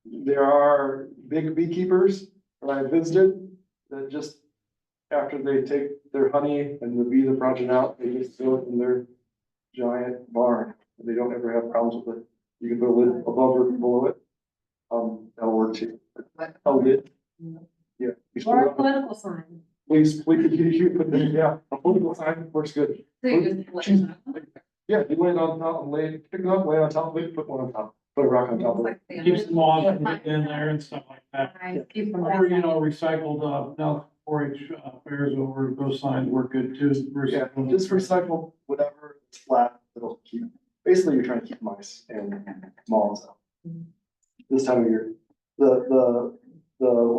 There are big beekeepers that I visited that just, after they take their honey and the bees are branching out, they just fill it in their giant barn. They don't ever have problems with it. You can put a lid above or below it. That'll work too. A lid. Yeah. You Or a put it on- political sign. Please, you put it, yeah, a political sign works good. So you just. She's- Yeah, you lay it on top and pick it up, lay it on top of it, put one on top, put a rock on top of it. Keeps them off from getting in there and stuff like that. Keep them. Or, recycled, now 4-H fairs over, those signs work good too. Yeah, just recycle whatever, it's flat, it'll keep, basically you're trying to keep mice and moths out. This time of year, the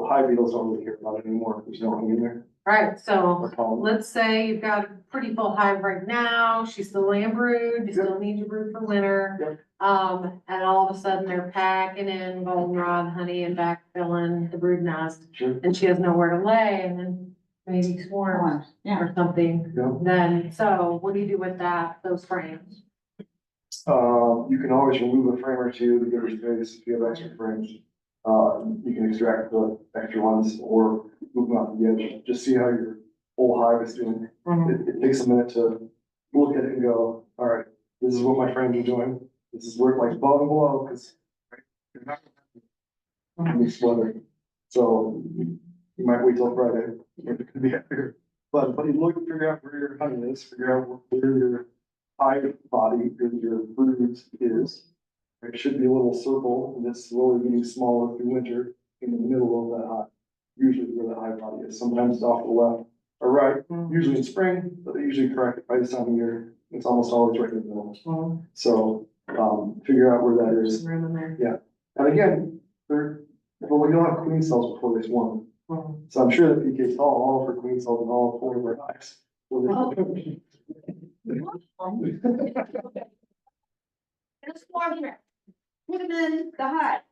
hive beetles don't really care about it anymore, there's no honey in there. Right, so Or pollen. let's say you've got a pretty full hive right now, she's still laying brood, you still need your brood for winter. Yep. And all of a sudden they're packing in goldenrod honey and backfilling the brood nest, Sure. and she has nowhere to lay, and then maybe swarms or something. Yeah. Then, so what do you do with those frames? You can always remove a frame or two to give her space if you have extra frames. You can extract the extra ones or move them out the edge, just see how your whole hive is doing. It takes a minute to look at it and go, all right, this is what my frames are doing. This is where like above and below, because you're not gonna have this weather. So you might wait till Friday, it could be happier. But you look, figure out where your honey is, figure out where your hive body, your broods is. It should be a little circle, and it's slowly getting smaller through winter in the middle of that hive. Usually where the hive body is, sometimes it's off the left or right, usually in spring, but they usually correct it by this time of year. It's almost always right in the middle. So, figure out where that is. Room in there. And again, we don't have queen cells before they swarm. So I'm sure that PK's all for queen cells and all for their hives. Just warm here. Put them in the hive.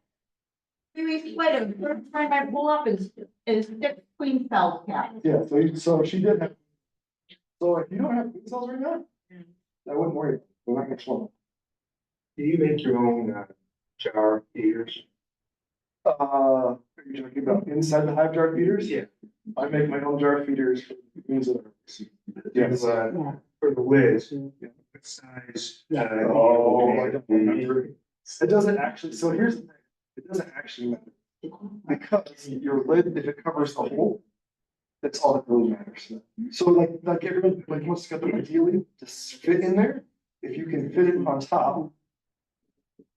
3 weeks later, the first time I pull up is 6 queen cells count. Yeah, so she did have. So if you don't have queen cells right now, I wouldn't worry, they're not gonna swarm. Do you make your own jar feeders? Are you talking about inside the hive jar feeders? Yeah. I make my own jar feeders for queens that are. Yes. For the lids, what size? Oh, I don't remember. It doesn't actually, so here's the thing, it doesn't actually matter. Because your lid, if it covers the hole, that's all that really matters. So like everyone, like what's got them ideally to fit in there, if you can fit it on top.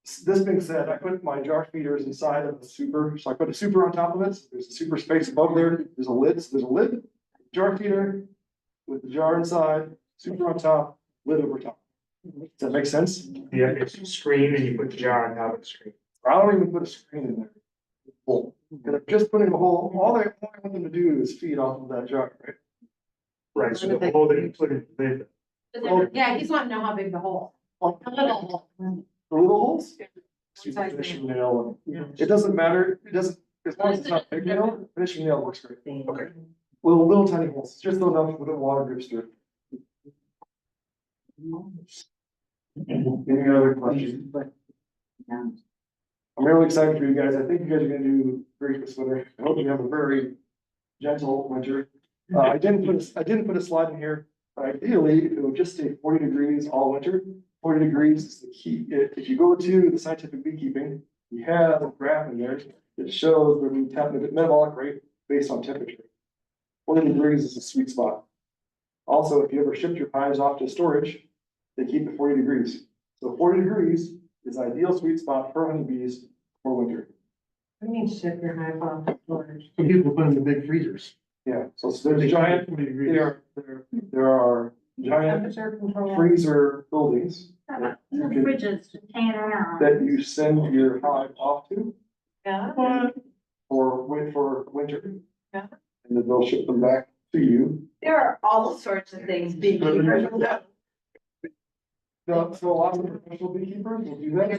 This being said, I put my jar feeders inside of the super, so I put a super on top of it. So there's a super space above there. There's a lid, so there's a lid, jar feeder with the jar inside, super on top, lid over top. Does that make sense? Yeah, it's a screen and you put the jar on top of the screen. I don't even put a screen in there. Full. Because I'm just putting a hole, all I want them to do is feed off of that jar, right? Right, so the hole that you put in the lid. Yeah, he's wanting to know how big the hole. The little holes? Finishing nail, it doesn't matter, it doesn't, as long as it's not big nail, finishing nail works great. Okay. Little tiny holes, just enough with the water drips through. Any other questions? I'm really excited for you guys. I think you guys are gonna do great this winter. I hope you have a very gentle winter. I didn't put a slide in here, but ideally, it would just stay 40 degrees all winter. 40 degrees is the key. If you go to the scientific beekeeping, we have a graph in there that shows the metabolic rate based on temperature. 40 degrees is a sweet spot. Also, if you ever shipped your hives off to storage, they keep it 40 degrees. So 40 degrees is ideal sweet spot for honeybees for winter. I mean, ship your hive off to storage. Some people put in the big freezers. Yeah, so there's giant, there are giant Temperature control. freezer buildings that Fridges just hanging around. that you send your hive off to Yeah. for winter. Yeah. And then they'll ship them back to you. There are all sorts of things beekeepers. So a lot of professional beekeepers will do that.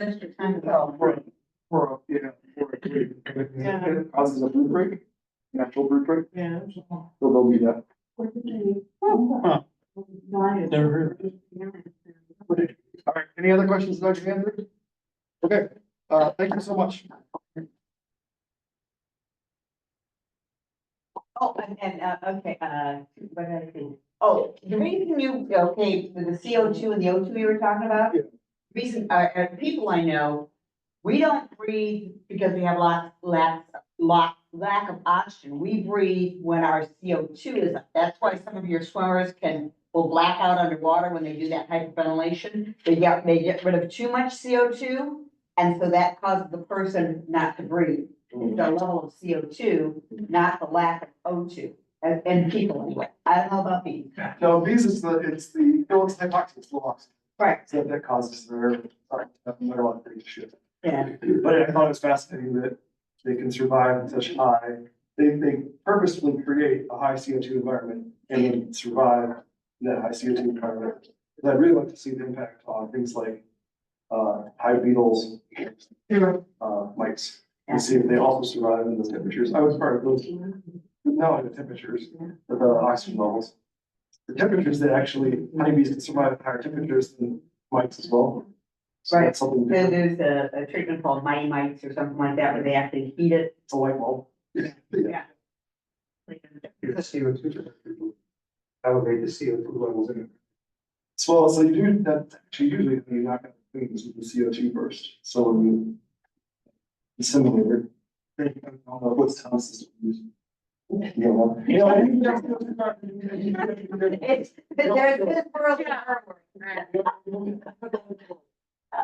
It causes a brood break, natural brood break, Yeah. so they'll do that. Never heard of it. All right, any other questions, Dr. Andrew? Okay, thank you so much. Oh, okay, what did I think? Oh, the reason you, okay, with the CO2 and the O2 you were talking about? Yeah. Reason, people I know, we don't breathe because we have lack of oxygen. We breathe when our CO2 is up. That's why some of your swimmers will black out underwater when they do that hyperventilation. They get rid of too much CO2, and so that causes the person not to breathe. It's the level of CO2, not the lack of O2, and people anyway. I don't know about bees. No, these is it's the hypoxic, it's lost. Right. So that causes their, a lot of things shit. Yeah. But I thought it was fascinating that they can survive in such high, they purposefully create a high CO2 environment and then survive in that high CO2 environment. And I'd really like to see the impact on things like, hive beetles, mites, and see if they also survive in those temperatures. I was part of those, not only the temperatures, but the oxygen levels. The temperatures that actually honeybees can survive at higher temperatures than mites as well. So Right. that's something different. There's a treatment called mighty mites or something like that, where they actually heat it. It's a light bulb. Yeah. The CO2. Elevate the CO2 levels in it. So you do that, actually usually you're not gonna do this with the CO2 burst, so when you. The simulator. I don't know what's telling us to use. There's this world.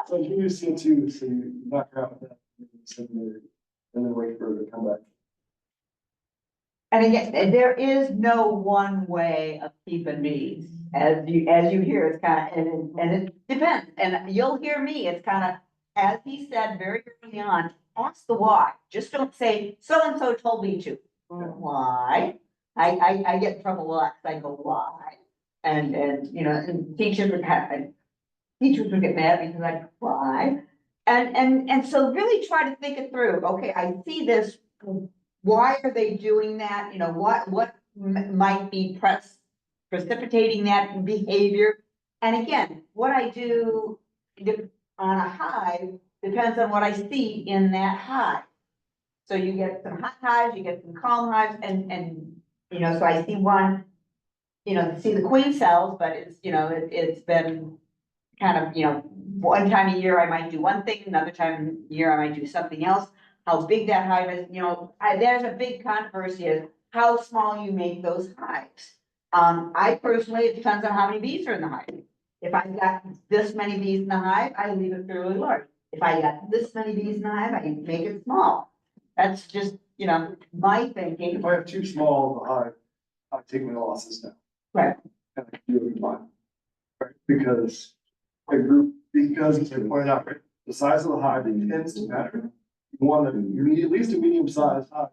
So you use CO2, so you knock her out with that simulator, and then wait for it to come back. And again, there is no one way of keeping bees. As you hear, it's kind of, and it depends. And you'll hear me, it's kind of, as he said very early on, ask the why. Just don't say, so-and-so told me to. Why? I get in trouble a lot, because I go, why? And teachers would get mad because I go, why? And so really try to think it through. Okay, I see this. Why are they doing that? What might be precipitating that behavior? And again, what I do on a hive depends on what I see in that hive. So you get some hot hives, you get some calm hives, and so I see one, see the queen cells, but it's been kind of, one time a year I might do one thing, another time a year I might do something else. How big that hive is, there's a big controversy is how small you make those hives. I personally, it depends on how many bees are in the hive. If I've got this many bees in the hive, I leave it fairly large. if I got this many bees in a hive, I make it small. That's just, my thinking. If I have too small of a hive, I take my losses down. Right. And I can do it fine. Right, because as I pointed out, right, the size of the hive tends to matter. One that at least a medium sized hive,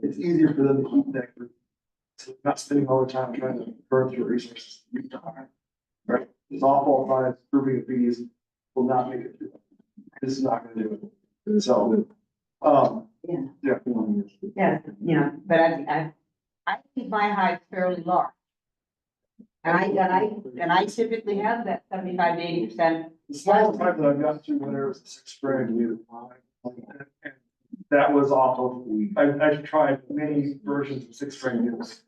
it's easier for them to keep that group. So not spending all the time trying to burn through resources. to keep the hive. Right, this awful size grouping of bees will not make it through. This is not gonna do it. So, Yeah. yeah. Yeah, but I keep my hives fairly large. And I typically have that 75 to 80%. The smallest hive that I've gotten through winter was a 6 brand. And that was awful. I've tried many versions of 6 brand news.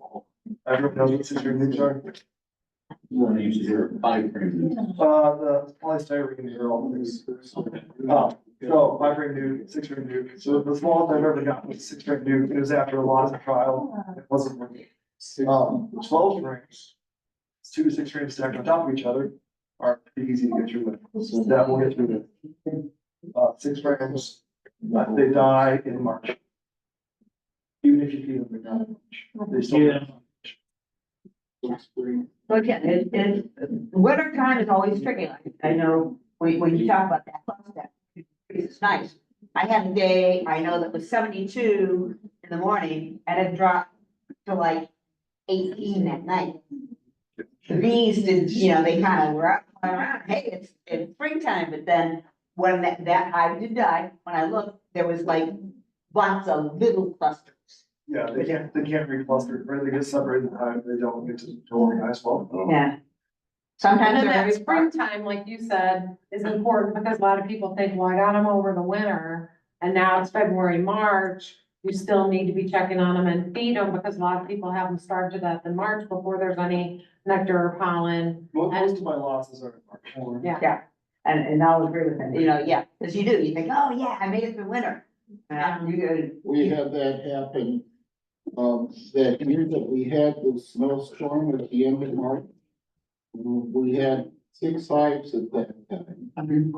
Everyone knows what 6 brand news are? You want to use your 5 frame. The polystyrene are all things. So 5 brand new, 6 brand new. So the smallest I've ever gotten was 6 brand new. It was after a lot of trial. It wasn't working. 12 frames. It's 2 6 frames stacked on top of each other are pretty easy to get through with. So that will get through with. 6 frames, they die in March. Even if you feed them, they die in March. They still. So again, winter time is always tricky. Like, I know when you talk about that, it's nice. I had a day, I know that was 72 in the morning and it dropped to like 18 at night. The bees did, they kind of were up around, hey, it's springtime, but then when that hive did die, when I looked, there was like lots of little clusters. Yeah, they can't recluster, or they get separated in the hive, they don't get to organize well. Yeah. And Sometimes then they're that very springtime, like you said, is important because a lot of people think, well, I got them over the winter and now it's February, March. You still need to be checking on them and feed them because a lot of people have them starved to death in March before there's any nectar or pollen. Most of my losses are in March. Yeah. Yeah, and I'll agree with him, yeah, because you do, you think, oh, yeah, I made it through winter. We had that happen, that year that we had the snowstorm at the end of March. We had 6 hives at that time.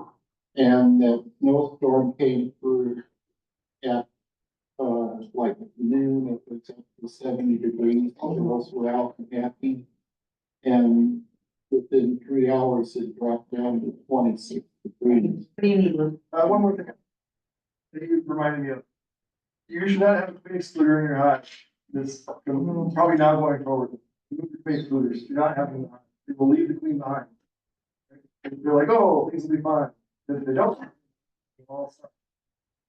And that snowstorm came through at, like noon, it was up to 70 degrees, all of us were out and happy. And within 3 hours, it dropped down to 26 degrees. What do you need, Lou? One more thing. That you reminded me of. You should not have a queen excluder in your hive. This, probably not going forward. Queen excluders, do not have them in the hive. They will leave the queen behind. And they're like, oh, things will be fine. Then if they don't. They all start.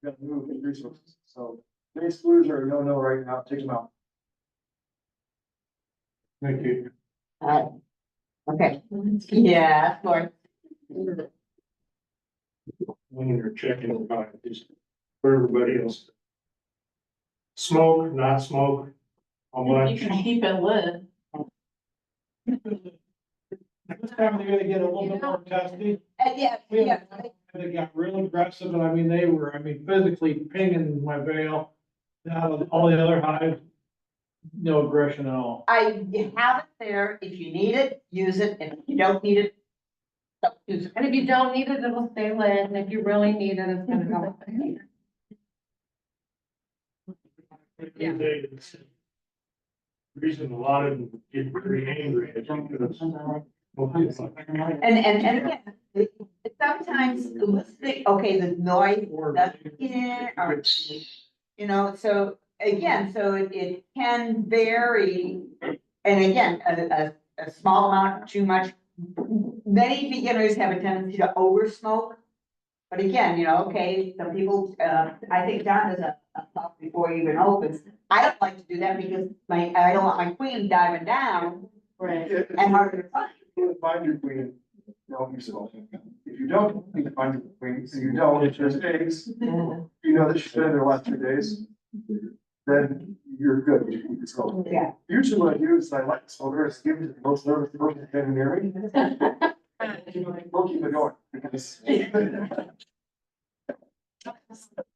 You gotta move the resources. So queen excluders are a no-no right now. Take them out. Thank you. Okay, yeah, Lord. When you're checking, just for everybody else. Smoke, not smoke, how You much? can keep it lit. This time they're gonna get a little bit more testy. Yeah, They got real aggressive, and I mean, they were, physically pinging my veil. Out of all the other hives, no aggression at all. I have it there, if you need it, use it, and if you don't need it, don't use it. And if you don't need it, it'll stay lit. And if you really need it, it's gonna go. Yeah. Reason a lot of them get very angry is because. And again, sometimes, okay, the noise, that's, or, so again, so it can vary. And again, a small amount, too much. Many beginners have a tendency to over smoke. But again, okay, some people, I think John does a puff before he even opens. I don't like to do that because I don't want my queen diving down. Right. And harder to find. If you find your queen, don't use it. If you don't, you can find your queen. If you don't, if there's eggs, you know that she's been in there last 2 days. Then you're good. You can smoke. Yeah. Usually what I do is I like to smoke her, is give it to the most nervous person standing near me. We'll keep it going because.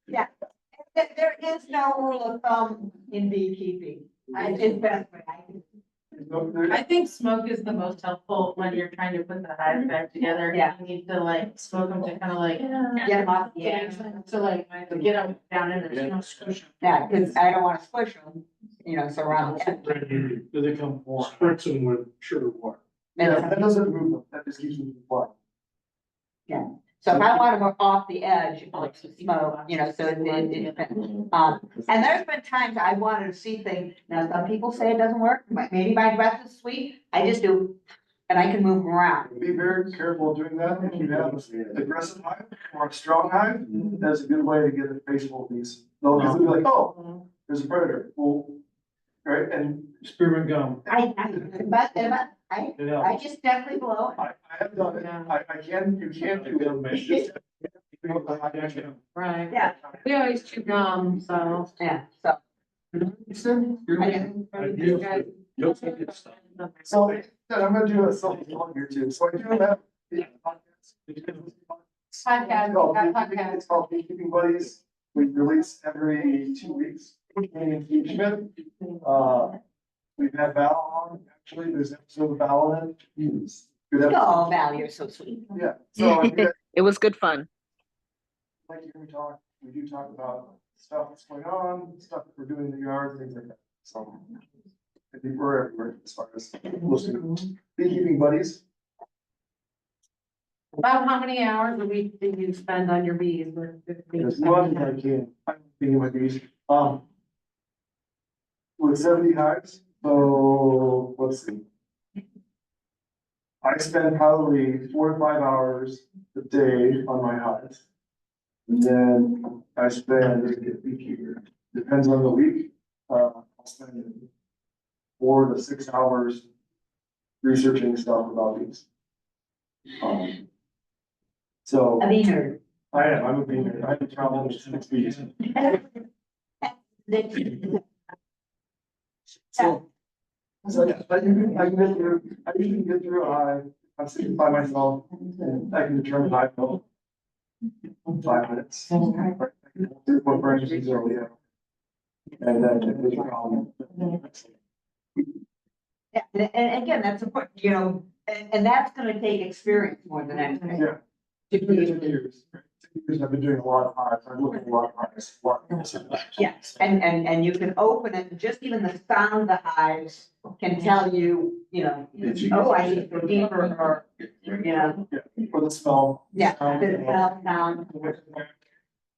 Yeah, there is no rule of thumb in beekeeping. It's best way I can. I think smoke is the most helpful when you're trying to put the hive back together. Yeah. You need to like smoke them to kind of like. Get them off, To like, to get them down in there, you know, squish them. yeah, because I don't wanna squish them, surround them. Do they come spritz them with sugar water? Yeah, that doesn't move them, that just keeps them flat. So if I want them off the edge, like smoke, so it depends. And there's been times I wanted to see things, now some people say it doesn't work, but maybe my breath is sweet, I just do, and I can move them around. Be very careful doing that. If you have an aggressive hive or a strong hive, that's a good way to get a face full of these. They'll be like, oh, there's a predator. Well, right, and Spearmint gum. But I just definitely blow it. I have done it. I can, you can't do it. Right. Yeah, We always chew gum, so. yeah, so. So, I'm gonna do a self plug here too. So I do have. Podcast, podcast. It's called Beekeeping Buddies. We release every 2 weeks. Engagement. We've had Val on, actually, there's an episode of Val in it. Good episode. Oh, Val, you're so sweet. Yeah, so if you guys It was good fun. like to hear me talk, we do talk about stuff that's going on, stuff that we're doing in the yard, things like that. So I think we're everywhere as far as listening. Beekeeping Buddies. About how many hours a week do you spend on your bees with? As much as I can, I'm being with these, with 70 hives, so let's see. I spend probably 4 to 5 hours a day on my hives. And then I spend, beekeeper, depends on the week, I'll spend 4 to 6 hours researching stuff about these. So. A bee nerd. I'm a bee nerd. I have traveled with 6 bees. So yeah, I usually get through a hive, I'm sitting by myself, and I can determine hive health in 5 minutes. What branches are we at? And then if there's a problem. Yeah, and again, that's important, and that's gonna take experience more than anything. Yeah. 2 years. 2 years I've been doing a lot of hives, I'm looking at a lot of hives. Yeah, and you can open it, just even the sound of the hives can tell you, oh, I need to go deeper, or, Yeah, for the smell. yeah, the smell, sound,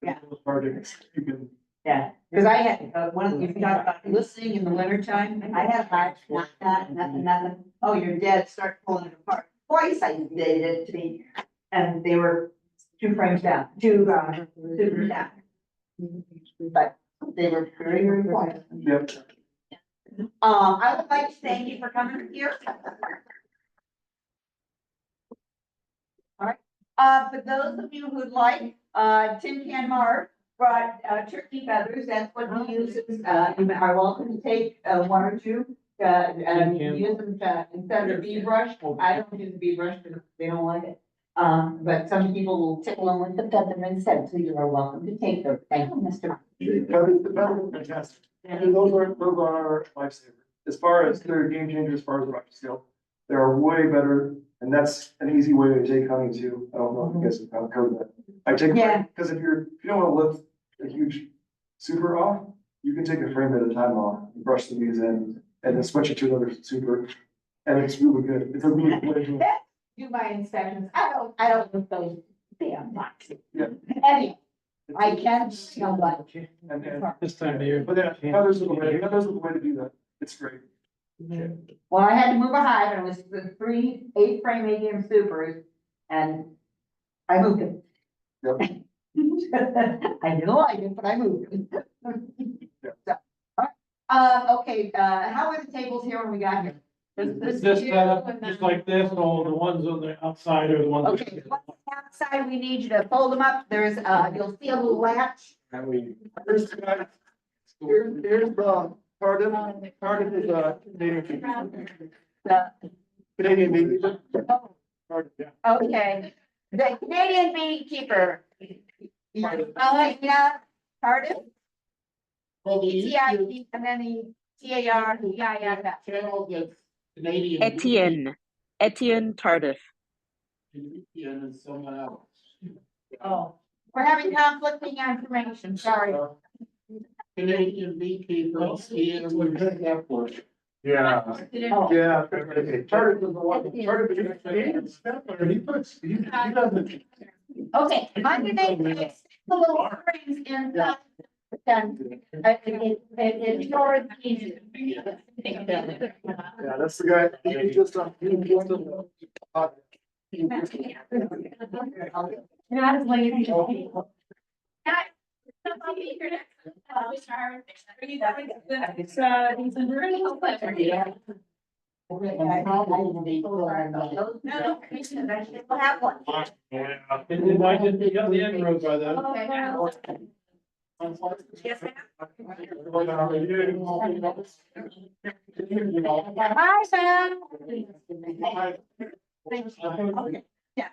Yeah. Those projects, you can. yeah. Because I had, you talk about listening in the winter time, I had hives, not that, nothing, oh, you're dead, start pulling it apart. Twice I did it to me, and they were 2 frames down, 2 supers down. But they were very, very quiet. Yep. I would like to thank you for coming here. All right, for those of you who'd like, Tin Can Mark brought, turkey feathers, that's what he uses, you are welcome to take, 1 or 2. And use them to, instead of a bee brush, I don't use a bee brush because they don't like it. But some people will tickle them with the feather instead, so you are welcome to take them. Thank you, Mr. The feathers are fantastic. And those are lifesavers. As far as they're a game changer, as far as the rifle skill, they are way better. And that's an easy way to take honey too. I don't know if you guys have kind of covered that. I take, Yeah. because if you don't want to lift a huge super off, you can take a frame at a time off, brush the bees in, and then switch it to another super. And it's really good. It's a really good. Do my inspections. I don't with those damn boxes. Yeah. Anyway, I can smell like. And This time of year. but yeah, feathers are the way to do that. It's great. Well, I had to move a hive, and it was the 3 8-frame ADM supers, and I moved them. Yep. I didn't like it, but I moved them. Yeah. So, all right. Okay, how are the tables here when we got here? Just just like this, all the ones on the outside are the ones. Okay, the ones on the outside, we need you to fold them up. There's, you'll see a little latch. And here's the Cardiff is Canadian beekeeper. Cardiff, yeah. Okay, the Canadian beekeeper. Cardiff, ETI, and then the TAR, Channel that's Canadian. Etienne Tardif. Etienne is someone else. Oh, we're having conflicting information, sorry. Canadian beekeepers, he is with Kepler. Yeah. Oh. Yeah. Charter is the one, Charter is he puts, he doesn't. Okay, my name is the little springs in the. It's north east. Yeah, that's the guy, he just, You're not as lazy as people. No, we'll have one. Yes, Bye, Sam. ma'am. Okay. Yeah.